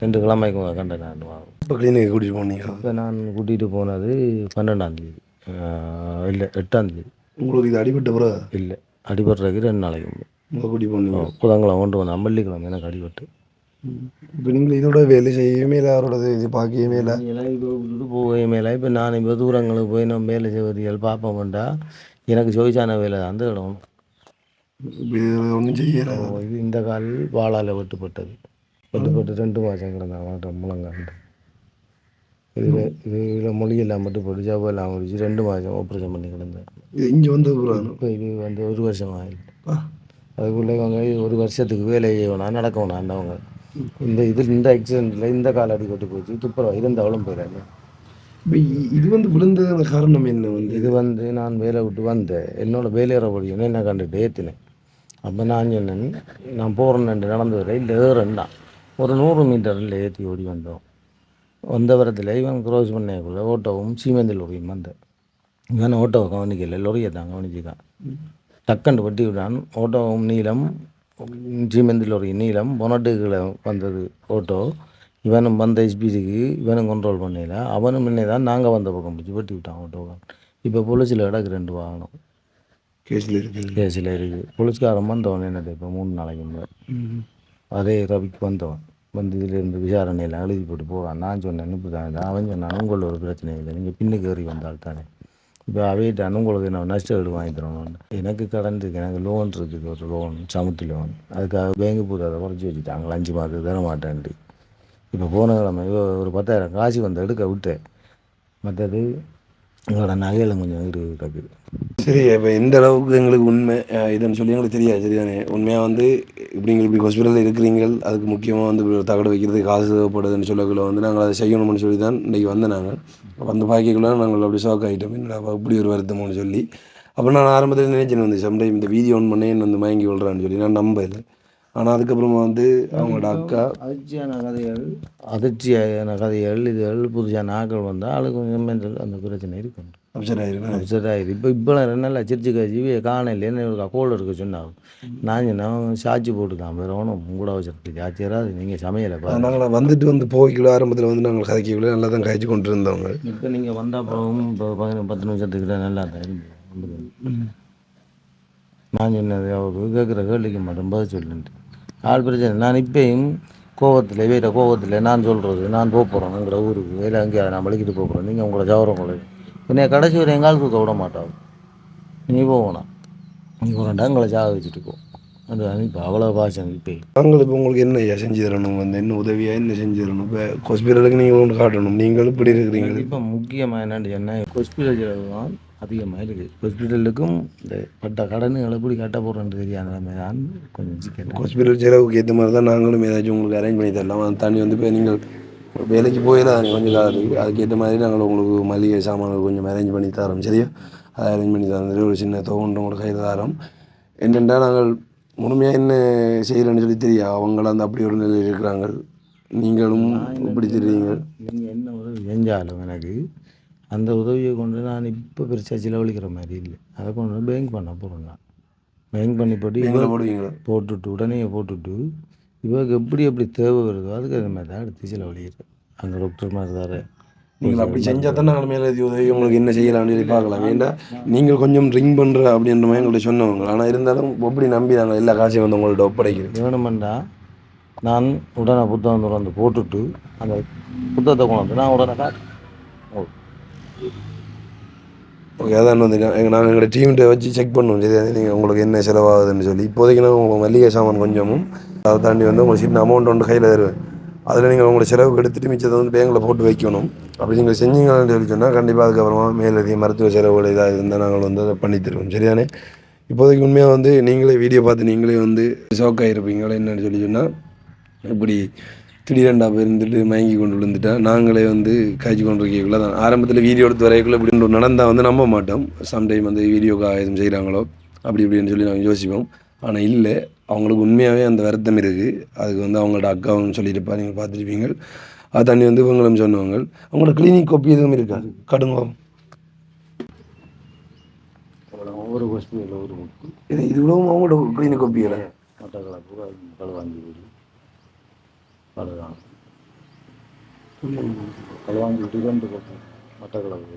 2 கிழமைக்கு கண்டன எண்ணுவாங்க. இப்போ கிளினிக் கூட்டிகிட்டு போனீங்க? இப்போ நான் கூட்டிகிட்டு போனது 12ஆம் தேதி இல்லை 8ஆம் தேதி. உங்களுக்கு இது அடிபட்ட பிறகு? இல்லை, அடிபடுறதுக்கு 2 நாளைக்கு கூட்டிகிட்டு போனீங்க? புதன்கிழமை கொண்டு வந்தேன். வெள்ளிக்கிழமை எனக்கு அடிபட்டு. இப்போ நீங்கள் இதோட வேலை செய்யவே இல்லை, அவரோடது இது பார்க்கவே இல்லை, விட்டுட்டு போகவே மேலே. இப்போ நான் இப்போ தூரங்களுக்கு போய் நம்ம வேலை செய்வதிகள் பார்ப்போம்டா எனக்கு ஜோய்ச்சான வேலை தான் அந்த இடம். ஒன்றும் செய்யலை. இது இந்த கால் வாழால் வெட்டுப்பட்டது. 2 மாதம் கிடந்தாங்க முழங்காண்டு. இதில் மொழியெல்லாம் மட்டுப்பட்டு ஜாபெல்லாம் முடிச்சு 2 மாதம் ஆப்ரேஷன் பண்ணி கிடந்தேன். இங்கே வந்து இப்போ இது வந்து 1 வருஷம் ஆகிடுது. அதுக்குள்ளே இவங்க 1 வருஷத்துக்கு வேலை செய்யணும் நடக்கணும் அந்தவங்க. இந்த ஆக்சிடெண்ட்டில் இந்த கால் அடிபட்டு போச்சு. துப்புரவா இருந்தவளும் போயிடாங்க. இப்போ இது வந்து விழுந்த காரணம் என்ன? இது வந்து நான் வேலை விட்டு வந்தேன். என்னோடய வேலையேற படியும் என்ன கண்டுட்டு ஏற்றினேன். அப்போ நான் சொன்னேன் நான் போகிறேன்னு நடந்து வர இல்லை ஏறேன்னா ஒரு 100 மீட்டரில் ஏற்றி ஓடி வந்தோம். வந்த வரத்தில் இவன் க்ரோஸ் பண்ணக்குள்ள ஓட்டோவும் சீமெந்தி லொரியும் வந்தேன். இவன் ஓட்டோவை கவனிக்கல, லொரியை தான் கவனிச்சுக்கான். டக்குண்டு வெட்டி விட்டான். ஓட்டோவும் நீளம் சீமெந்தி லொரி நீளம் பொனட்டுகளை வந்தது ஓட்டோ. இவனும் வந்த எஸ்பிசிக்கு இவனும் கண்ட்ரோல் பண்ணல. அவனும் முன்னே தான் நாங்கள் வந்த பக்கம் பிடிச்சி வெட்டி விட்டான் ஓட்டோவை. இப்போ போலீஸில் கிடக்கு 2 வாகனம் கேஸில் இருக்குது. போலீஸ்காரன் வந்தவன் என்னது இப்போ 3 நாளைக்கு முன்னாடி அதே ரவிக்கு வந்தவன் வந்து இதிலேருந்து விசாரணையில் எழுதி போட்டு போகிறான். நான் சொன்னேன் இப்படி தான். அவன் சொன்னான் உங்களோட ஒரு பிரச்சனை இல்லை, நீங்கள் பின்னுக்கு ஏறி வந்தால் தானே. இப்போ அவையிட்டான் உங்களுக்கு நான் நஷ்ட வீடு வாங்கி தரணும். எனக்கு கடன் இருக்குது, எனக்கு லோன் இருக்குது, ஒரு லோன் சமுத்தி லோன். அதுக்காக பேங்கு போட்டு அதை குறைச்சி வச்சுட்டாங்க. 5 மாதத்துக்கு தர மாட்டேன்ட்டு. இப்போ போன கிழமை ஒரு 10,000 காசு வந்து எடுக்க விட்டேன். மற்றது எங்களோட நகையில் கொஞ்சம் இருக்குது. சரி, இப்போ எந்த அளவுக்கு எங்களுக்கு உண்மை இதுன்னு சொல்லி எங்களுக்கு தெரியாது. சரிதானே? உண்மையாக வந்து இப்படி ஹாஸ்பிட்டலில் இருக்கிறீங்க, அதுக்கு முக்கியமாக வந்து தகடு வைக்கிறதுக்கு காசு தேவைப்படுதுன்னு சொல்லக்குள்ள வந்து நாங்கள் அதை செய்யணும்னு சொல்லி தான் இன்றைக்கி வந்து நாங்கள் வந்து பாக்கிக்குள்ள நாங்கள் அப்படி ஷாக் ஆகிட்டோம். என்னடா இப்படி ஒரு வருத்தம்னு சொல்லி. அப்போ நான் ஆரம்பத்தில் நினைச்சேன் வந்து சம்டைம் இந்த வீடியோ ஆன் பண்ணே என்ன வந்து மயங்கி விடுறான்னு சொல்லி நான் நம்பலை. ஆனால் அதுக்கப்புறமா வந்து அவங்களோட அக்கா அதிர்ச்சியான கதைகள் இதுகள் புதுசான ஆக்கள் வந்தால் ஆளுக்கு கொஞ்சம் அந்த பிரச்சனை இருக்கும். அப்செட் ஆகிருக்கு. இப்போ 2 நாள் சிரிச்சு ஜீவியை காணையில் என்ன கோல் இருக்க சொன்னாங்க. நான் சொன்னேன் சாட்சி போட்டு தான் வேறணும் உங்களோட வச்சுருக்கு சாட்சி ஏறாது நீங்கள் சமையலை பாருங்க. நாங்கள் வந்துட்டு வந்து போய்க்குள்ள ஆரம்பத்தில் வந்து நாங்கள் கதைக்குள்ளே நல்லா தான் காய்ச்சி கொண்டு இருந்தவங்க. இப்போ நீங்கள் வந்தால் அப்புறம் இப்போ 10 நிமிஷத்துக்கிட்ட நல்லா தான் இருந்து நான் சொன்னது அவருக்கு கேட்குற கேள்விக்கு மட்டும் பதில் சொல்லிட்டு ஆள் பிரச்சனை. நான் இப்போயும் கோவத்தில் நான் சொல்கிறது நான் போகிறோம் எங்களோட ஊருக்கு வேலை அங்கே நான் வலிக்கிட்டு போகிறோம். நீங்கள் உங்களை ஜவரங்களை என்னை கடைசி வரை எங்கால் தூக்க விட மாட்டாங்க. நீ போகணும் நீ போகிறேன்டா எங்களை ஜாக வச்சுட்டு போ. அது இப்போ அவ்வளோ பாசம். இப்போ நாங்கள் இப்போ உங்களுக்கு என்ன செஞ்சு தரணும், வந்து என்ன உதவியாக என்ன செஞ்சு தரணும்? இப்போ ஹாஸ்பிட்டலுக்கு நீங்கள் ஒன்று காட்டணும். நீங்களும் இப்படி இருக்கிறீங்க. இப்போ முக்கியமாக என்னென்னு சொன்னால் ஹாஸ்பிட்டல் தான் அதிகமாக இருக்குது. ஹாஸ்பிட்டலுக்கும் இந்த பட்ட கடனுகளை எப்படி கட்ட போகிறோன்னு தெரியாத மாதிரி தான் கொஞ்சம் சிக்கல். ஹாஸ்பிட்டல் செலவுக்கு ஏற்ற மாதிரி தான் நாங்களும் ஏதாச்சும் உங்களுக்கு அரேஞ்ச் பண்ணி தரலாம். அதை தாண்டி வந்து இப்போ நீங்கள் வேலைக்கு போயிடலாம் கொஞ்சம் காலத்துக்கு. அதுக்கேற்ற மாதிரி நாங்கள் உங்களுக்கு மளிகை சாமான்கள் கொஞ்சம் அரேஞ்ச் பண்ணி தரோம். சரியா? அதை அரேஞ்ச் பண்ணி தரோம். ஒரு சின்ன தொகை உங்களுக்கு கையில் தரோம். என்னென்னா நாங்கள் முழுமையாக என்ன செய்யலைன்னு சொல்லி தெரியும். அவங்கள அந்த அப்படி ஒரு நிலையில் இருக்கிறாங்க. நீங்களும் இப்படி தெரியுங்க. நீங்கள் என்ன உதவி செஞ்சாலும் எனக்கு அந்த உதவியை கொண்டு நான் இப்போ பெருசாக செலவழிக்கிற மாதிரி இல்லை. அதை கொண்டு பேங்க் பண்ண போகிறேன். நான் பேங்க் பண்ணி போட்டு நீங்கள போடுவீங்களா? போட்டுட்டு உடனே போட்டுட்டு இவருக்கு எப்படி தேவை வருதோ அதுக்கு அது மாதிரி தான் எடுத்து செலவழிக்கிறேன். அங்கே டாக்டர் மாதிரி தாரு. நீங்கள் அப்படி செஞ்சால் தான் நாங்கள் மேலே உதவி உங்களுக்கு என்ன செய்யலாம்னு சொல்லி பார்க்கலாம். ஏன்டா நீங்கள் கொஞ்சம் ட்ரிங்க் பண்ணுற அப்படின்ற மாதிரி எங்கள்கிட்ட சொன்னவங்க. ஆனால் இருந்தாலும் எப்படி நம்பி நாங்கள் எல்லா காசையும் வந்து உங்கள்ட்ட ஒப்படைக்கிறோம். வேணுமெண்டா நான் உடனே புத்தகம் திறந்து போட்டுட்டு அந்த புத்தகத்தை கொண்டு வந்து நான் உடனே காட்டுறேன். ஓகே, அதான் வந்து நாங்கள் எங்களோட டீம்கிட்ட வச்சு செக் பண்ணுவோம். சரி, நீங்கள் உங்களுக்கு என்ன செலவாகுதுன்னு சொல்லி. இப்போதைக்கு நான் உங்கள் மல்லிகை சாமான் கொஞ்சமும் அதை தாண்டி வந்து உங்களுக்கு சின்ன அமௌண்ட் ஒன்று கையில் தருவேன். அதில் நீங்கள் உங்களோட செலவுக்கு எடுத்துகிட்டு மிச்சத்தை வந்து பேங்கில் போட்டு வைக்கணும். அப்படி நீங்கள் செஞ்சீங்கன்னு சொல்லி சொன்னால் கண்டிப்பாக அதுக்கப்புறமா மேலதிக மருத்துவ செலவுகள் இதாக இருந்தால் நாங்கள் வந்து அதை பண்ணி தருவோம். சரிதானே? இப்போதைக்கு உண்மையாக வந்து நீங்களே வீடியோ பார்த்து நீங்களே வந்து ஷாக் ஆகிருப்பீங்களா என்னன்னு சொல்லி சொன்னால், இப்படி திடீரெண்டா இருந்துட்டு மயங்கி கொண்டு விழுந்துட்டா நாங்களே வந்து காய்ச்சி கொண்டு இருக்கக்குள்ள தான் ஆரம்பத்தில் வீடியோ எடுத்து வரைக்குள்ளே இப்படி ஒன்று நடந்தால் வந்து நம்ப மாட்டோம். சம்டைம் வந்து வீடியோக்காக எதுவும் செய்கிறாங்களோ அப்படி இப்படின்னு சொல்லி நாங்கள் யோசிப்போம். ஆனால் இல்லை, அவங்களுக்கு உண்மையாகவே அந்த வருத்தம் இருக்குது. அதுக்கு வந்து அவங்களோட அக்காவும் சொல்லியிருப்பா, நீங்கள் பார்த்துருப்பீங்க. அது தண்ணி வந்து இவங்களும் சொன்னவங்க. அவங்களோட கிளினிக் காப்பி எதுவும் இருக்கா? கடுங்க ஒவ்வொரு ஹாஸ்பிட்டலில் ஒரு இது இவ்வளவும் அவங்களோட கிளினிக் காப்பிகளை மட்டக்களப்பு களுவாஞ்சிபுரி பலதான் களுவாஞ்சிபுரி 2 பக்கம் மட்டக்களப்பு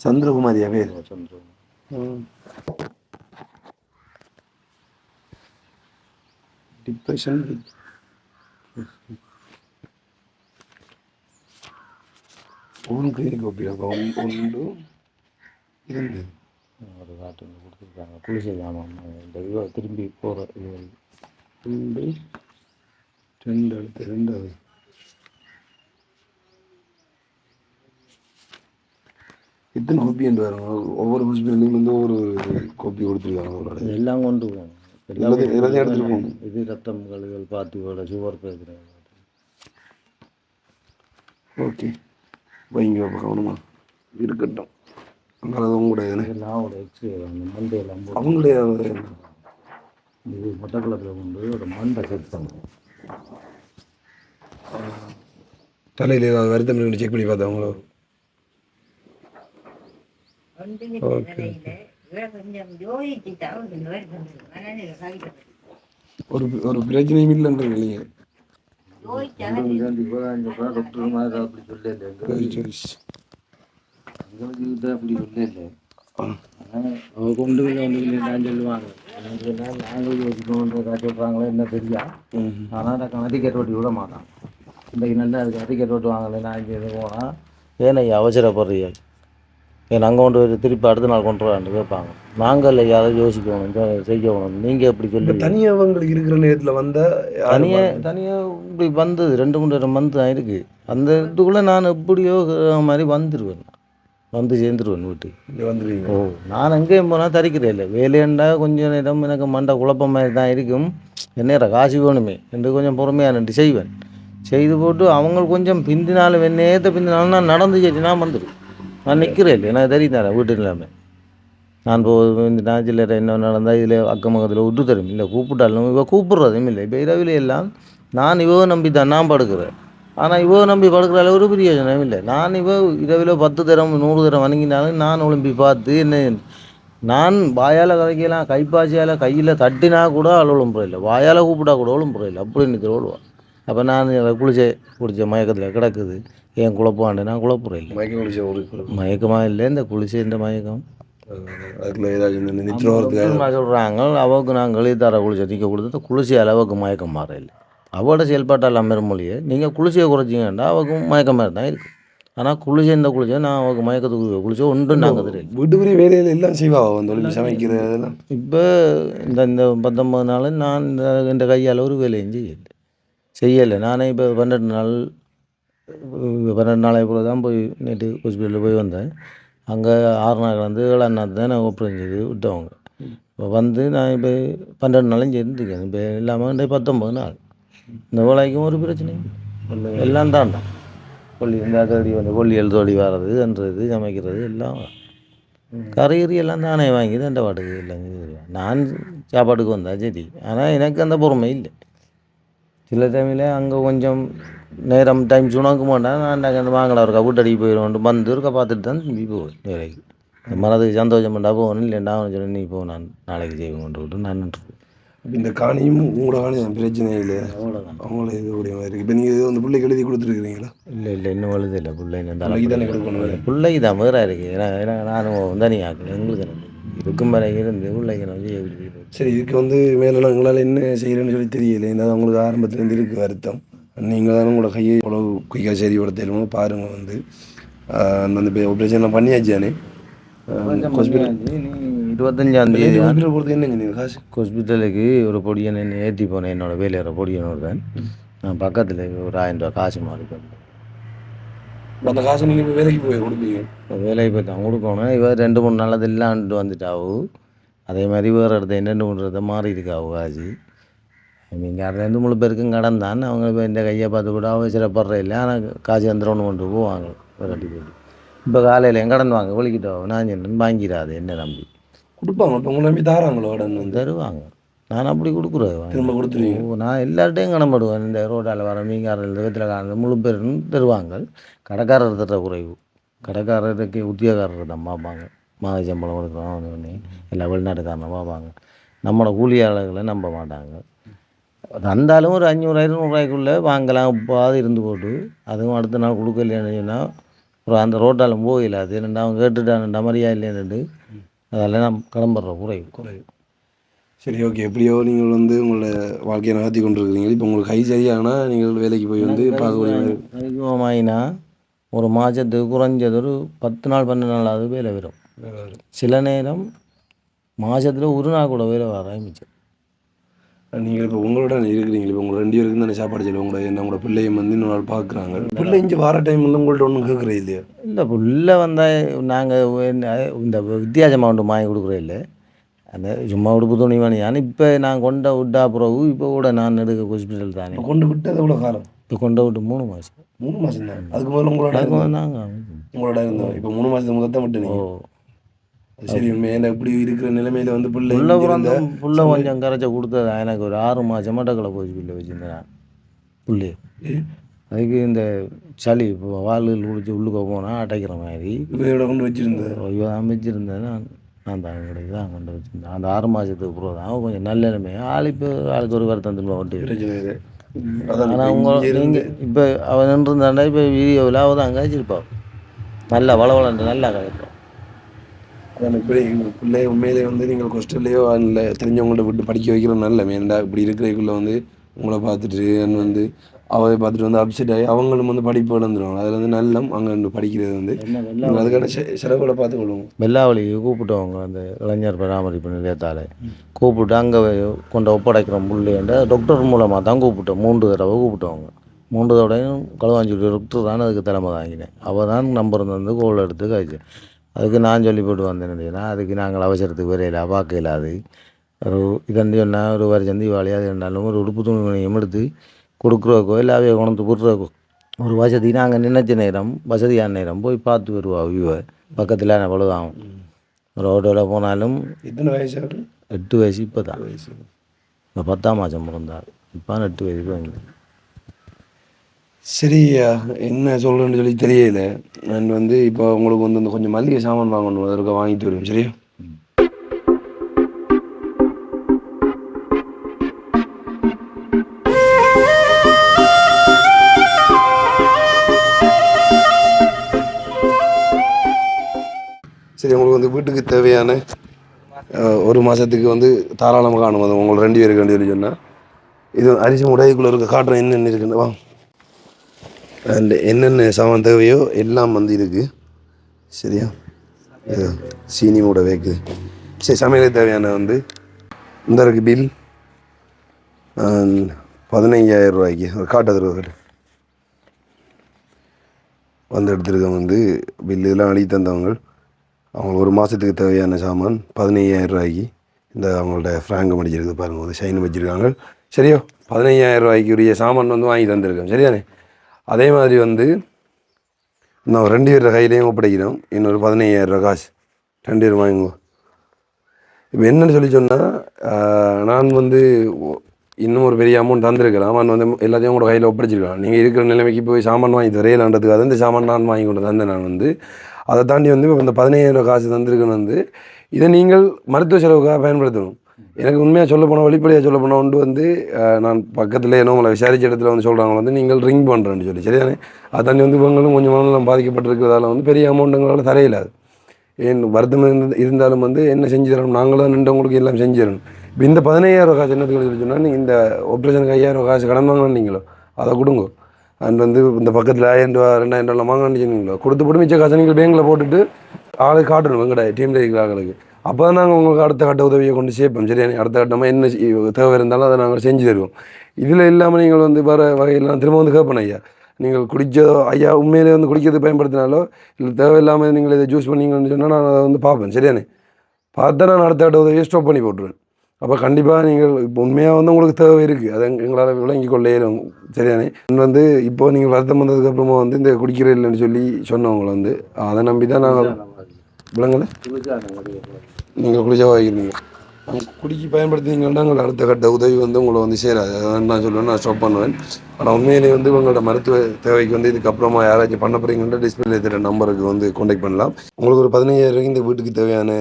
சந்திரகுமாரியா பேர்? சந்திரம் டிப்ரெஷன் ஒன்று கிளினிக் காப்பியாக ஒன்று இருந்து ஒரு காட்டு கொடுத்துருக்காங்க. குளிசை ஜாமான் இந்த இவ திரும்பி போகிற இது 2 அடுத்து 2வது எத்தனை காப்பி என்று வரும்? ஒவ்வொரு ஹாஸ்பிட்டல்லையும் வந்து ஒவ்வொரு காப்பி கொடுத்துருக்காங்க. எல்லாம் கொண்டு போகணும். எல்லாத்தையும் எடுத்துகிட்டு போகணும். இது ரத்தம் கழுகள் பார்ட்டியோட சுகர் பேசுகிறேன். ஓகே, வைங்க கவனமா இருக்கட்டும். அதனால தான் கூட இதெல்லாம் ஒரு எக்ஸ்ரே அந்த மண்டையெல்லாம் அவங்களே இது மட்டக்களப்பில் கொண்டு ஒரு மண்டை செக் பண்ணுவோம். தலையில் ஏதாவது வருத்தம் செக் பண்ணி பார்த்தவங்களோ? ஒரு ஒரு பிரச்சனையும் இல்லைன்ற இல்லைங்க. டாக்டர் மாதிரி அப்படி சொல்லல, அப்படி சொல்லல. அவங்க கொண்டு நான் சொல்லுவாங்க, நாங்கள் யோசிக்கணுன்ற காட்சி விட்றாங்களோ என்ன தெரியா. ஆனால் நான் டிக்கெட் ஓட்டி விட மாட்டான். இன்றைக்கு நல்லா இருக்குது, டிக்கெட் ஓட்டு வாங்கலை. நான் இங்கே எது போனால் ஏன்னா அவசரப்படுறீங்க, ஏன்னா அங்கே கொண்டு போய் திருப்பி அடுத்த நாள் கொண்டு வரான்னு கேட்பாங்க. நாங்கள் யாரும் யோசிக்கணும் செய்யணும். நீங்கள் எப்படி சொல்லி தனியாக அவங்களுக்கு இருக்கிற நேரத்தில் வந்தால் தனியாக இப்படி வந்தது 2-3 மந்த் தான் இருக்குது. அந்த இதுக்குள்ளே நான் எப்படியோ மாதிரி வந்துடுவேன், வந்து சேர்ந்துருவேன் வீட்டுக்கு வந்துடுவீங்க. ஓ, நான் எங்கேயும் போனால் தரிக்கிறேன் இல்லை. வேலையண்டா கொஞ்சம் நேரம் எனக்கு மண்டை குழப்பம் மாதிரி தான் இருக்கும். என்ன காசு வேணுமே என்று கொஞ்சம் பொறுமையாக நின்று செய்வேன். செய்து போட்டு அவங்க கொஞ்சம் பிந்தினாலும் என்னேற்ற பிந்தினாலும் நான் நடந்து சரி நான் வந்துடுவேன். நான் நிற்கிறேன் இல்லை, எனக்கு தெரியும் தரேன் வீட்டு இல்லாமல். நான் இந்த நாச்சில் என்ன நடந்தால் இதில் அக்கம் பக்கத்தில் விட்டு தரும் இல்லை, கூப்பிட்டாலும் இவ கூப்பிட்றதும் இல்லை. இப்போ இரவில் எல்லாம் நான் இவ நம்பி தான் நான் படுக்கிறேன். ஆனால் இவ நம்பி படுக்கிற அளவு ஒரு பிரயோஜனம் இல்லை. நான் இவ இரவில் 10 தரம் 100 தரம் வணங்கினாலும் நான் ஒளிம்பி பார்த்து என்ன நான் வாயால் கதைக்கலாம், கைப்பாசியால் கையில் தட்டினா கூட அழும்புற இல்லை, வாயால் கூப்பிட்டா கூட ஒழும்புற இல்லை, அப்படி நிற்கிற ஓடுவான். அப்போ நான் குளிச்ச மயக்கத்தில் கிடக்குது, ஏன் குழப்பாண்டு நான் குழப்புற இல்லை. மயக்கமாக இல்லை, இந்த குளிச்ச மயக்கம் அதுக்குள்ள ஏதாச்சும் சொல்கிறாங்க. அவளுக்கு நான் கழித்தார குளிச்ச நிற்க கொடுத்து குளிசி அளவுக்கு மயக்கம் மாற இல்லை. அவளோட செயல்பாட்டால் எல்லாம் மொழியே நீங்கள் குளிசையை குறைச்சிங்கன்னா அவளுக்கு மயக்கம் மாதிரி தான் இருக்குது. ஆனால் இந்த குளிச்ச நான் அவளுக்கு மயக்கத்துக்கு குளிச்சோ ஒன்று நாங்கள் தெரியும். வீட்டுக்குரிய வேலையில் எல்லாம் செய்வா வந்து சமைக்கிறது. இப்போ இந்த 19 நாள் நான் இந்த கையால் ஒரு வேலையும் செய்யலை. நானே இப்போ 12 நாளை போல தான் போய் நேற்று ஹாஸ்பிட்டலில் போய் வந்தேன். அங்கே 6 நாள் வந்து 7ஆம் நாள் தான் நான் ஆப்ரேஷன் செய்து விட்டவங்க. இப்போ வந்து நான் இப்போ 12 நாளும் சேர்ந்துருக்கேன். இப்போ இல்லாமல் 19 நாள். இந்த வேலைக்கும் ஒரு பிரச்சனையும் எல்லாம் தான்டா. கொல்லி இந்த தேடி வந்து கொல்லியல் தோடி வர்றதுன்றது சமைக்கிறது எல்லாம் கறி எல்லாம் தானே வாங்கி தான் இந்த பாட்டுக்கு எல்லாம் நான் சாப்பாட்டுக்கு வந்தேன் சரி. ஆனால் எனக்கு அந்த பொறுமை இல்லை. சில டைமில் அங்கே கொஞ்சம் நேரம் டைம் சுணக்க மாட்டேன் நான் அங்கே வாங்கலாம் இருக்கா வீட்டடிக்கு போயிடுவோம் வந்து இருக்கா பார்த்துட்டு தான் திரும்பி போவேன் வேலைக்கு. மனதுக்கு சந்தோஷம் பண்ணா போகணும் இல்லைண்டா அவன் சொல்லி நீ போ நான் நாளைக்கு செய்வேன் விட்டு நான் நின்றுருவேன். இந்த காணியும் உங்களோட காணி தான் பிரச்சனை இல்லை, அவ்வளோதான். அவங்கள இது கூடிய மாதிரி இருக்குது. இப்போ நீங்கள் இது வந்து பிள்ளைக்கு எழுதி கொடுத்துருக்குறீங்களா? இல்லை இன்னும் வழுது இல்லை பிள்ளைங்க பிள்ளைக்கு தானே கொடுக்கணும். பிள்ளைக்கு தான் வேற இருக்குது. ஏன்னா நானும் தனியாக்கு எங்களுக்கு எனக்கு இருக்கும் வரை இருந்து பிள்ளைங்க வந்து எப்படி சரி, இதுக்கு வந்து மேலே எங்களால் என்ன செய்கிறேன்னு சொல்லி தெரியல. இந்த அவங்களுக்கு ஆரம்பத்துலேருந்து இருக்குது வருத்தம். நீங்கள் தானே உங்களோட கையை இவ்வளோ குயிக்காக சரி விட தெரியுமோ பாருங்கள். வந்து அந்த ஆப்ரேஷன்லாம் பண்ணியாச்சானே ஹாஸ்பிட்டல். நீ 25ஆந்தேதி ஹாஸ்பிட்டல் போகிறது என்னங்க நீங்கள் காசு? ஹாஸ்பிட்டலுக்கு ஒரு பொடியனை ஏற்றி போனேன். என்னோடய வேலையோட பொடியனோட தான் நான் பக்கத்தில் ஒரு 1000 ரூபா காசு மாதிரி பண்ணேன். அந்த காசு நீங்கள் இப்போ வேலைக்கு போய் கொடுப்பீங்க? வேலைக்கு போய் தான் கொடுக்கணும். இவர் 2-3 நாள் இல்லாண்டு வந்துட்டாவு. அதே மாதிரி வேறு இடத்த என்னென்னு பண்ணுறத மாறி இருக்காவு காசு. நீங்கள் அதுலேருந்து முழு பேருக்கும் கடன் தான். அவங்க இப்போ இந்த கையை பார்த்து விட அவசரப்படுற இல்லை. ஆனால் காசு வந்துடணும் கொண்டு போவாங்க விரட்டி போட்டு. இப்போ காலையில் என் கடன் வாங்க ஒழிக்கிட்டோம் நான் என்னன்னு வாங்கிடாது என்ன நம்பி கொடுப்பாங்க. இப்போ உங்களை நம்பி தாராங்களோ கடன்? வந்து தருவாங்க. நான் அப்படி கொடுக்குறது திரும்ப கொடுத்துருவீங்க? நான் எல்லார்ட்டையும் கணப்படுவேன். இந்த ரோட்டால் வர மீன்காரர்கள் விதத்தில் காரணம் முழு பேரும் தருவாங்க. கடைக்காரர் தர குறைவு. கடைக்காரருக்கு உத்தியோகாரர் தான் பார்ப்பாங்க. மாத சம்பளம் கொடுக்குறோம் எல்லா வெளிநாட்டுக்காரனை பார்ப்பாங்க. நம்மளோட கூலியாளர்களை நம்ப மாட்டாங்க. வந்தாலும் ஒரு 500-600 வாங்கலாம். உப்பாவது இருந்து போட்டு அதுவும் அடுத்த நாள் கொடுக்கலைன்னு சொன்னால் அப்புறம் அந்த ரோட்டாலும் போகல. அது என்னென்னா அவங்க கேட்டுட்டான்டா மாதிரியா இல்லைன்னு அதெல்லாம் நம்ம கிளம்புற குறைவு. சரி, ஓகே. எப்படியோ நீங்கள் வந்து உங்களோட வாழ்க்கையை நகர்த்தி கொண்டு இருக்கிறீங்க. இப்போ உங்களுக்கு கை சரியானா நீங்கள் வேலைக்கு போய் வந்து பார்க்கக்கூடிய அதிகமாகினா ஒரு மாதத்துக்கு குறைஞ்சது ஒரு 10 நாள் 12 நாளாவது வேலை வரும். சில நேரம் மாதத்தில் ஒரு நாள் கூட வேலை வர ஆரம்பிச்சு. நீங்கள் இப்போ உங்களோட இருக்கிறீங்க. இப்போ உங்களை 2 பேருக்கு தானே சாப்பாடு செய்யல. உங்களோட பிள்ளையும் வந்து இன்னொரு நாள் பார்க்குறாங்க. பிள்ளை இங்கே வர டைம் வந்து உங்கள்கிட்ட ஒன்றும் கேட்குறே இல்லையா? இல்லை புள்ள வந்தால் நாங்கள் இந்த வித்தியாசமாக ஒன்று வாங்கி கொடுக்குறே இல்லை. அந்த சும்மா உடுப்பு துணி வாங்கி. ஆனால் இப்போ நான் கொண்ட விட்டா பிறகு இப்போ கூட நான் எடுக்க ஹாஸ்பிட்டல் தானே. கொண்டு விட்டது எவ்வளோ காலம்? இப்போ கொண்ட விட்டு 3 மாதம். 3 மாதம் தான். அதுக்கு முதல்ல உங்களோட இருந்தோம். இப்போ 3 மாதத்துக்கு முதல் தான் விட்டு. சரி, மேலே எப்படி இருக்கிற நிலைமையில வந்து புள்ள கொஞ்சம் கரைச்ச கொடுத்தது எனக்கு ஒரு 6 மாதம் மட்டக்களை போய் பிள்ளை வச்சுருந்தேன். புள்ளி அதுக்கு இந்த சளி இப்போ வாள்கள் குடிச்சு உள்ளுக்க போனால் அடைக்கிற மாதிரி இவையோட கொண்டு வச்சுருந்தேன். இவன் வச்சுருந்தேன். நான் தான் கிடையாது தான் கொண்டு வச்சுருந்தேன். அந்த 6 மாதத்துக்கு அப்புறம் தான் கொஞ்சம் நல்ல நிலைமை. ஆளுக்கு ஒரு வருத்தம் திரும்ப விட்டு. ஆனால் நீங்கள் இப்போ அவன் நின்றுருந்தாண்டா இப்போ வீடியோவில் அவள் தான் காய்ச்சிருப்பாள். நல்லா வளவளண்டு நல்லா காய்ப்பாள். அதான் பிள்ளை உண்மையிலே வந்து நீங்கள் ஹாஸ்டல்லையோ இல்லை தெரிஞ்சவங்கள்ட்ட விட்டு படிக்க வைக்கிறோம் நல்ல மேண்டா. இப்படி இருக்கிறதுக்குள்ளே வந்து உங்களை பார்த்துட்டு வந்து அவரை பார்த்துட்டு வந்து அப்செட் ஆகி அவங்களும் வந்து படிப்பு இழந்துருவாங்க. அதில் வந்து நல்லம் அங்கே படிக்கிறது வந்து அதுக்கான செலவுகளை பார்த்துக்கொள்ளுவோம். வெள்ளாவளிக்கு கூப்பிட்டவங்க அந்த இளைஞர் பராமரிப்பு நிலையத்தால் கூப்பிட்டு அங்கே கொண்டு ஒப்படைக்கிறோம் புள்ளின்ற டாக்டர் மூலமாக தான் கூப்பிட்டோம். 3 தடவை கூப்பிட்டவங்க. 3 தடவையும் களுவாஞ்சி டாக்டர் தான் அதுக்கு தலைமை தாங்கினேன். அவள் தான் நம்பர் வந்து கோல் எடுத்து காய்ச்சி அதுக்கு நான் சொல்லி போட்டு வந்தேன். அதுக்கு நாங்கள் அவசரத்துக்கு வரையில பார்க்க இல்லாது ஒரு இதண்டி சொன்னால் ஒரு வருஷம் தீபாவளியாக இருந்தாலும் ஒரு உடுப்பு துணிமணியும் எடுத்து கொடுக்குறக்கோ எல்லாவே கொண்டு போடுறக்கோ ஒரு வசதி நாங்கள் நினைச்ச நேரம் வசதியான நேரம் போய் பார்த்து வருவா. வியூவை பக்கத்தில் அவ்வளோதான். ரோட்டோட போனாலும். எத்தனை வயசு? 8 வயசு. இப்போ தான் இப்போ 10ஆம் மாதம் பிறந்தார். இப்போ 8 வயசு வாங்கி. சரியா, என்ன சொல்கிறேன்னு சொல்லி தெரியல. நான் வந்து இப்போ உங்களுக்கு வந்து இந்த கொஞ்சம் மல்லிகை சாமான் வாங்கணும். அதற்கு வாங்கிட்டு வருவேன். சரியா? சரி, உங்களுக்கு வந்து வீட்டுக்கு தேவையான 1 மாதத்துக்கு வந்து தாராளமாக காணும். அது உங்களுக்கு 2 பேருக்கு வேண்டிய சொன்னால் இது அரிசி உடையக்குள்ளே இருக்க காட்டுறேன் என்னென்ன இருக்குன்னு. வா, அண்ட் என்னென்ன சாமான் தேவையோ எல்லாம் வந்து இருக்குது. சரியா? சீனி மூட வேக்கு. சரி, சமையலுக்கு தேவையான வந்து இந்த இருக்குது பில் 15,000 ரூபாய்க்கு காட்டு வந்து எடுத்துருக்கோம். வந்து பில் இதெல்லாம் அழி தந்தவங்க அவங்களுக்கு 1 மாதத்துக்கு தேவையான சாமான் 15,000 ரூபாய்க்கு. இந்த அவங்கள்ட்ட ஃப்ராங்கு மடிச்சிருக்கு பாருங்கள், வந்து ஷைனு வச்சுருக்காங்க. சரியா? 15,000 ரூபாய்க்கு உரிய சாமான் வந்து வாங்கி தந்துருக்கோம். சரிதானே? அதே மாதிரி வந்து நான் 2 பேர் கையிலையும் ஒப்படைக்கிறோம். இன்னொரு 15,000 ரூபா காசு 2 பேர் வாங்குவோம். இப்போ என்னென்னு சொல்லி சொன்னால் நான் வந்து இன்னும் ஒரு பெரிய அமௌண்ட் தந்திருக்கலாம். அவன் வந்து எல்லாத்தையும் கூட கையில் ஒப்படைச்சிருக்கலாம். நீங்கள் இருக்கிற நிலைமைக்கு போய் சாமான் வாங்கி வரையலான்றதுக்கு அது இந்த சாமான் நான் வாங்கி கொண்டு தந்தேன். நான் வந்து அதை தாண்டி வந்து இந்த 15,000 காசு தந்திருக்குன்னு வந்து இதை நீங்கள் மருத்துவ செலவுக்காக பயன்படுத்தணும். எனக்கு உண்மையாக சொல்ல போனால் வெளிப்படையாக சொல்ல போனால் வந்து நான் பக்கத்தில் என்ன உங்களை விசாரித்த இடத்துல வந்து சொல்கிறாங்க வந்து நீங்கள் ரிங் பண்ணுறேன்னு சொல்லி சரிதானே. அதை தாண்டி வந்து இவங்களும் கொஞ்சம் மனநலம் பாதிக்கப்பட்டிருக்கிறதால வந்து பெரிய அமௌண்ட்டுங்களால் தரையிலாது. ஏன் வருத்தம் இருந்தாலும் வந்து என்ன செஞ்சு தரணும், நாங்களும் நின்றவங்களுக்கு எல்லாம் செஞ்சு தரணும். இப்போ இந்த 15,000 காசு என்னத்துக்கு சொல்லி சொன்னால் நீங்கள் இந்த ஆப்ரேஷனுக்கு 5,000 காசு கடன் வாங்கினீங்களோ அதை கொடுங்க. அண்ட் வந்து இந்த பக்கத்தில் 1,000 ரூபா 2,000 ரூபா வாங்கினீங்களோ கொடுத்து போட்டு மிச்ச காசை நீங்கள் பேங்கில் போட்டுட்டு ஆளுக்கு காட்டணும். எங்கடா டீமில் இருக்கிற ஆளுக்கு அப்போ தான் நாங்கள் உங்களுக்கு அடுத்த கட்ட உதவியை கொண்டு சேர்ப்போம். சரியான அடுத்த கட்டமாக என்ன தேவை இருந்தாலும் அதை நாங்கள் செஞ்சு தருவோம். இதில் இல்லாமல் நீங்கள் வந்து வர வகையெல்லாம் திரும்ப வந்து கேட்பணும். ஐயா நீங்கள் குடித்ததோ ஐயா உண்மையிலே வந்து குடிக்கிறது பயன்படுத்தினாலோ இல்லை தேவையில்லாமல் நீங்கள் இதை ஜூஸ் பண்ணிங்கன்னு சொன்னால் நான் அதை வந்து பார்ப்பேன். சரியானே பார்த்தா நான் அடுத்த கட்ட உதவியை ஸ்டாப் பண்ணி போட்டுருவேன். அப்போ கண்டிப்பாக நீங்கள் இப்போ உண்மையாக வந்து உங்களுக்கு தேவை இருக்குது, அதை எங்களால் விளங்கி கொள்ள இயலும். சரியானே வந்து இப்போது நீங்கள் வருத்தம் வந்ததுக்கப்புறமா வந்து இந்த குடிக்கிற இல்லைன்னு சொல்லி சொன்னவங்களை வந்து அதை நம்பி தான் நாங்கள் விளங்கலை. நீங்கள் குளிச்சா வாங்கிக்கிறீங்க குடிக்கி பயன்படுத்திங்கன்னா நாங்கள் அடுத்த கட்ட உதவி வந்து உங்களை வந்து சேராது. அதான் நான் சொல்லுவேன், நான் ஸ்டாப் பண்ணுவேன். ஆனால் உண்மையிலேயே வந்து உங்களோட மருத்துவ தேவைக்கு வந்து இதுக்கப்புறமா யாராச்சும் பண்ண போகிறீங்கன்னா டிஸ்பிளே தர நம்பருக்கு வந்து கான்டாக்ட் பண்ணலாம். உங்களுக்கு ஒரு 15,000 இந்த வீட்டுக்கு தேவையான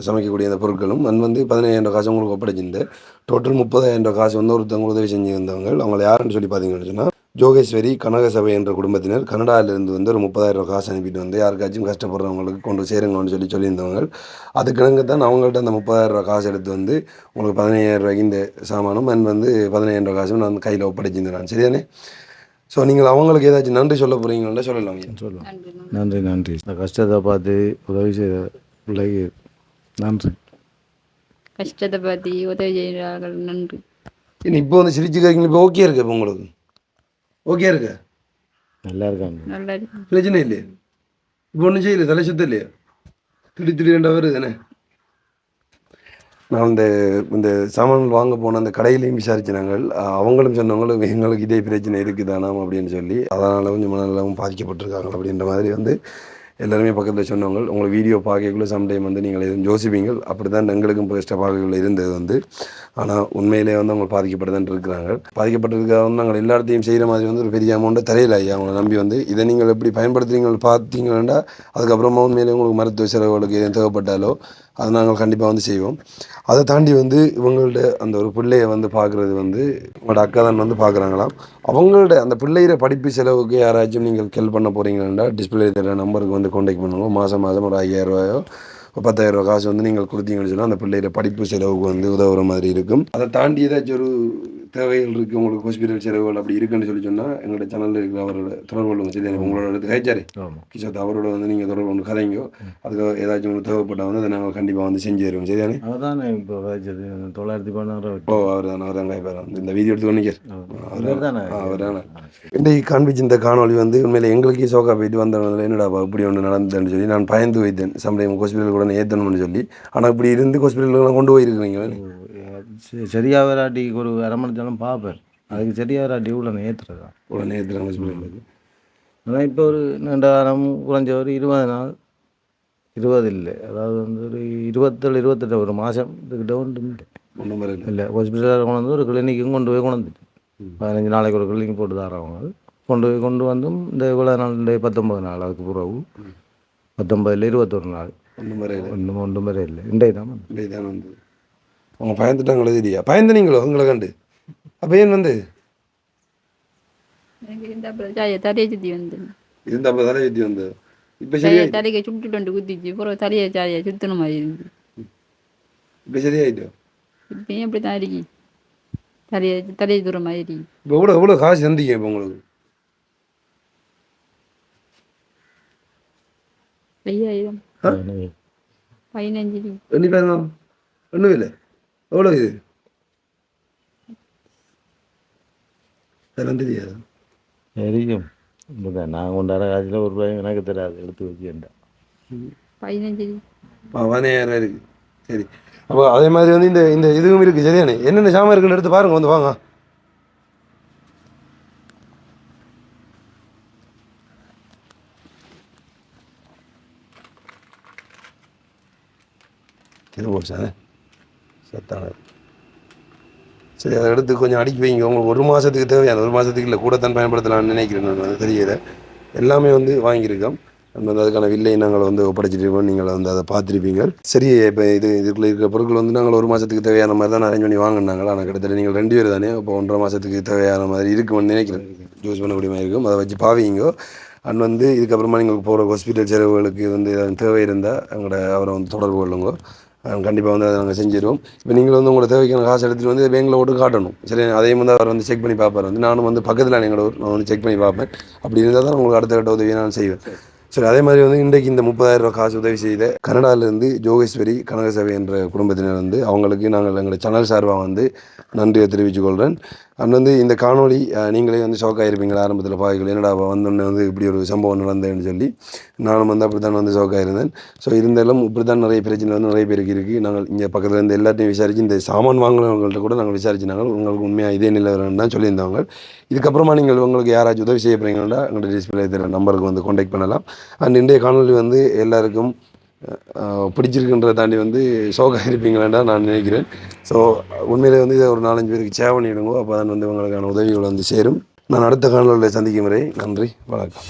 சமைக்கக்கூடிய அந்த பொருட்களும் வந்து 15,000 காசு உங்களுக்கு ஒப்படைச்சிருந்து டோட்டல் 30,000 காசு வந்து ஒருத்தவங்க உதவி செஞ்சுருந்தவங்க. அவங்களை யாருன்னு சொல்லி பார்த்தீங்கன்னு சொன்னால் ஜோகேஸ்வரி கனகசபை என்ற குடும்பத்தினர் கனடாவிலிருந்து வந்து ஒரு 30,000 காசு அனுப்பிட்டு வந்து யாருக்காச்சும் கஷ்டப்படுறவங்களுக்கு கொண்டு சேருங்கன்னு சொல்லியிருந்தவங்க. அதுக்கிணங்க தான் அவங்கள்ட்ட அந்த 30,000 காசு எடுத்து வந்து உங்களுக்கு 15,000 இந்த சாமானும் வந்து 15,000 காசும் நான் கையில் ஒப்படைச்சிருந்தேன். சரியானே. ஸோ நீங்கள் அவங்களுக்கு ஏதாச்சும் நன்றி சொல்ல போகிறீங்களா சொல்லலாம். சொல்லலாம். நன்றி. இந்த கஷ்டத்தை பார்த்து உதவி செய்த பிள்ளைக்கு நன்றி. கஷ்டத்தை பார்த்து உதவி செய்கிறார்கள் நன்றி. இப்போ வந்து சிரிச்சுக்கிறீங்க. இப்போ ஓகே இருக்கு. இப்போ உங்களுக்கு ஓகே இருக்கு, நல்லா இருக்காங்க, நல்லா இருக்கு, பிரச்சனை இல்லையா? இப்போ ஒன்றும் செய்யலை, தலை சுத்தம் இல்லையா? திடீரெண்டா வருது தானே. நான் இந்த சாமான்கள் வாங்க போன அந்த கடையிலையும் விசாரிச்சு நாங்கள் அவங்களும் சொன்னவங்களும் எங்களுக்கு இதே பிரச்சனை இருக்குதானாம் அப்படின்னு சொல்லி அதனால் கொஞ்சம் மனநலமும் பாதிக்கப்பட்டிருக்காங்க அப்படின்ற மாதிரி வந்து எல்லாருமே பக்கத்தில் சொன்னவங்க. உங்களுக்கு வீடியோ பார்க்கக்குள்ளே சம்டைம் வந்து நீங்கள் எதுவும் யோசிப்பீங்க. அப்படி தான் எங்களுக்கும் ஃபஸ்ட்டாக பார்க்கக்குள்ள இருந்தது வந்து. ஆனால் உண்மையிலே வந்து அவங்க பாதிக்கப்பட்டு இருக்கிறாங்க. பாதிக்கப்பட்டிருக்காக வந்து நாங்கள் எல்லாத்தையும் செய்கிற மாதிரி வந்து ஒரு பெரிய அமௌண்ட்டை தரையில் ஐயா அவங்களை நம்பி வந்து இதை நீங்கள் எப்படி பயன்படுத்துறீங்கன்னு பார்த்தீங்கன்னா அதுக்கப்புறமா உண்மையிலே உங்களுக்கு மருத்துவ செலவுகளுக்கு எதுவும் தேவைப்பட்டாலோ அதை நாங்கள் கண்டிப்பாக வந்து செய்வோம். அதை தாண்டி வந்து இவங்கள்ட்ட அந்த ஒரு பிள்ளையை வந்து பார்க்குறது வந்து உங்களோட அக்கா தான் வந்து பார்க்குறாங்களாம். அவங்கள்ட்ட அந்த பிள்ளைகிற படிப்பு செலவுக்கு யாராச்சும் நீங்கள் ஹெல்ப் பண்ண போகிறீங்கன்னா டிஸ்பிளே தர நம்பருக்கு வந்து கான்டாக்ட் பண்ணுவோம். மாதம் ஒரு 5,000 ரூபாயோ 10,000 காசு வந்து நீங்கள் கொடுத்தீங்கன்னு சொன்னால் அந்த பிள்ளைகிற படிப்பு செலவுக்கு வந்து உதவுற மாதிரி இருக்கும். அதை தாண்டி ஏதாச்சும் ஒரு தேவைகள் இருக்குது உங்களுக்கு ஹாஸ்பிட்டல் செலவுகள் அப்படி இருக்குன்னு சொல்லி சொன்னால் எங்களோட சேனலில் இருக்கிற அவரோட தொடர்பு கொள்ளுங்க. சரி உங்களோட இடத்துக்கு ஹைச்சாரு கிஷோத் அவரோட வந்து நீங்கள் தொடர்பு கொண்டு கதைங்கோ. அதுக்கு ஏதாச்சும் உங்களுக்கு தேவைப்பட்டால் வந்து அதை நாங்கள் கண்டிப்பாக வந்து செஞ்சு தருவோம். சரிதானே. அதுதானே இப்போ 916 அவர் தான் அங்காய்ப்பார் வந்து இந்த வீடியோ எடுத்து பண்ணிக்கார் அவர் தானே. இன்றைக்கு காண்பிச்சு இந்த காணொலி வந்து உண்மையிலே எங்களுக்கே சோக்கா போயிட்டு வந்தவங்க என்னடா இப்படி ஒன்று நடந்ததுன்னு சொல்லி நான் பயந்து வைத்தேன். சம்டைம் ஹாஸ்பிட்டல் கூட ஏற்றணும்னு சொல்லி. ஆனால் இப்படி இருந்து ஹாஸ்பிட்டலுக்கு கொண்டு போயிருக்கிறீங்க. சரியாக வராட்டி ஒரு அரை மணி நேரம் பார்ப்பேன். அதுக்கு சரியாக வராட்டி உடனே ஏற்றுறதா உடனே ஏற்றுறாங்க ஹாஸ்பிட்டலுக்கு. ஆனால் இப்போ ஒரு நீண்ட காலம் குறைஞ்ச ஒரு 20 நாள் 20 இல்லை, அதாவது வந்து ஒரு 27 28 ஒரு மாதம் இதுக்கிட்ட ஒன்றும் இல்லை. ஹாஸ்பிட்டலில் கொண்டு வந்து ஒரு கிளினிக்கும் கொண்டு போய் கொண்டுட்டு 15 நாளைக்கு ஒரு கிளினிக் போட்டு தரவங்க கொண்டு வந்தும் இந்த இவ்வளோ நாள் இந்த 19 நாள் அதுக்கு பிறகு 19 21 நாள் ஒன்றும் வரை இல்லை. இன்றைக்கு தான் வந்து அவங்க பயந்துட்டாங்களோ தெரியா? பயந்துனீங்களோ உங்களை கண்டு? அப்போ ஏன் வந்து தலையை சுற்றி வந்து இருந்தா அப்போ தலையை சுற்றி வந்து இப்போ சரியா தலையை சுட்டுட்டு வந்து குத்திச்சு அப்புறம் தலையை சாரியா சுத்தின மாதிரி இருந்து இப்போ சரியாயிட்டோம். இப்பயும் அப்படி தான் இருக்கு, தலையை தூர மாதிரி. இப்போ எவ்வளோ காசு தந்தீங்க இப்போ உங்களுக்கு? 5,000 15 ஒன்றும் இல்லை. எவ்வளோ இது அதெல்லாம் தெரியாது. தெரியும். நான் கொண்டாட காசில் ஒரு ரூபாய் எனக்கு தெரியாது, எடுத்து வச்சுட்டேன். 15,000 இருக்குது. சரி அப்போ அதே மாதிரி வந்து இந்த இதுவும் இருக்குது. சரியானே. என்னென்ன சாமான் இருக்குன்னு எடுத்து பாருங்க வந்து வாங்க. திரும்ப சார் சத்தான சரி, அதை எடுத்து கொஞ்சம் அடுக்கி வைங்க. உங்களுக்கு 1 மாதத்துக்கு தேவையான, 1 மாதத்துக்கு இல்லை கூட தான் பயன்படுத்தலாம்னு நினைக்கிறேன். நான் அது தெரியல. எல்லாமே வந்து வாங்கியிருக்கோம். நம்ம வந்து அதுக்கான வில்லை நாங்கள் வந்து ஒப்படைச்சிருக்கோம். நீங்கள் வந்து அதை பார்த்துருப்பீங்க. சரி, இப்போ இதுக்குள்ளே இருக்கிற பொருட்கள் வந்து நாங்கள் 1 மாதத்துக்கு தேவையான மாதிரி தான் அரேஞ்ச் பண்ணி வாங்கினாங்க. ஆனால் கிட்டத்தட்ட நீங்கள் 2 பேர் தானே, இப்போ 1.5 மாதத்துக்கு தேவையான மாதிரி இருக்குமென்னு நினைக்கிறேன். யூஸ் பண்ணக்கூடிய மாதிரி இருக்கும். அதை வச்சு பாவீங்க. அண்ட் வந்து இதுக்கப்புறமா நீங்கள் போகிற ஹாஸ்பிட்டல் செலவுகளுக்கு வந்து தேவை இருந்தால் அவரை வந்து தொடர்பு கொள்ளுங்க. கண்டிப்பாக வந்து அதை நாங்கள் செஞ்சிடுவோம். இப்போ நீங்கள் வந்து உங்களோட தேவைக்கான காசு எடுத்துகிட்டு வந்து பேங்கில் ஓட்டு காட்டணும். சரி, அதையும் வந்து அவர் வந்து செக் பண்ணி பார்ப்பார். வந்து நானும் வந்து பக்கத்தில் எங்களோட நான் வந்து செக் பண்ணி பார்ப்பேன். அப்படி இருந்தால் தான் உங்களுக்கு அடுத்த கட்ட உதவி நான் செய்வேன். சரி, அதே மாதிரி வந்து இன்றைக்கு இந்த 30,000 ரூபா காசு உதவி செய்த கனடாவிலேருந்து ஜோகேஸ்வரி கனகசபை என்ற குடும்பத்தினர் வந்து அவங்களுக்கு நாங்கள் எங்களோட சேனல் சார்பாக வந்து நன்றியை தெரிவித்துக் கொள்கிறேன். அண்ட் வந்து இந்த காணொளி நீங்களே வந்து ஷாக்காக இருப்பீங்களா ஆரம்பத்தில் பார்க்கல, என்னடா வந்தோடனே வந்து இப்படி ஒரு சம்பவம் நடந்தேன்னு சொல்லி. நானும் வந்து அப்படி தான் வந்து ஷாக்காக இருந்தேன். ஸோ இருந்தாலும் இப்படி தான் நிறைய பிரச்சனை வந்து நிறைய பேருக்கு இருக்குது. நாங்கள் இங்கே பக்கத்தில் இருந்து எல்லாத்தையும் விசாரித்து இந்த சாமான் வாங்கினவங்கள்ட்ட கூட நாங்கள் விசாரிச்சினாங்க. உங்களுக்கு உண்மையாக இதே நிலவரம்னு தான் சொல்லியிருந்தாங்க. இதுக்கப்புறமா நீங்கள் உங்களுக்கு யாராச்சும் உதவி செய்ய போகிறீங்கன்னா எங்களோட டிஸ்பிளே இருக்கிற நம்பருக்கு வந்து கான்டாக்ட் பண்ணலாம். அண்ட் இன்றைய காணொலி வந்து எல்லாருக்கும் பிடிச்சிருக்குன்றதை தாண்டி வந்து ஷோக்காக இருப்பீங்களான்னு நான் நினைக்கிறேன். ஸோ உண்மையிலே வந்து இதை ஒரு 4-5 பேருக்கு ஷேர் பண்ணிவிடுங்க. அப்போ தான் வந்து உங்களுக்கான உதவிகள் வந்து சேரும். நான் அடுத்த காணொலியில் சந்திக்கும் வரை நன்றி, வணக்கம்.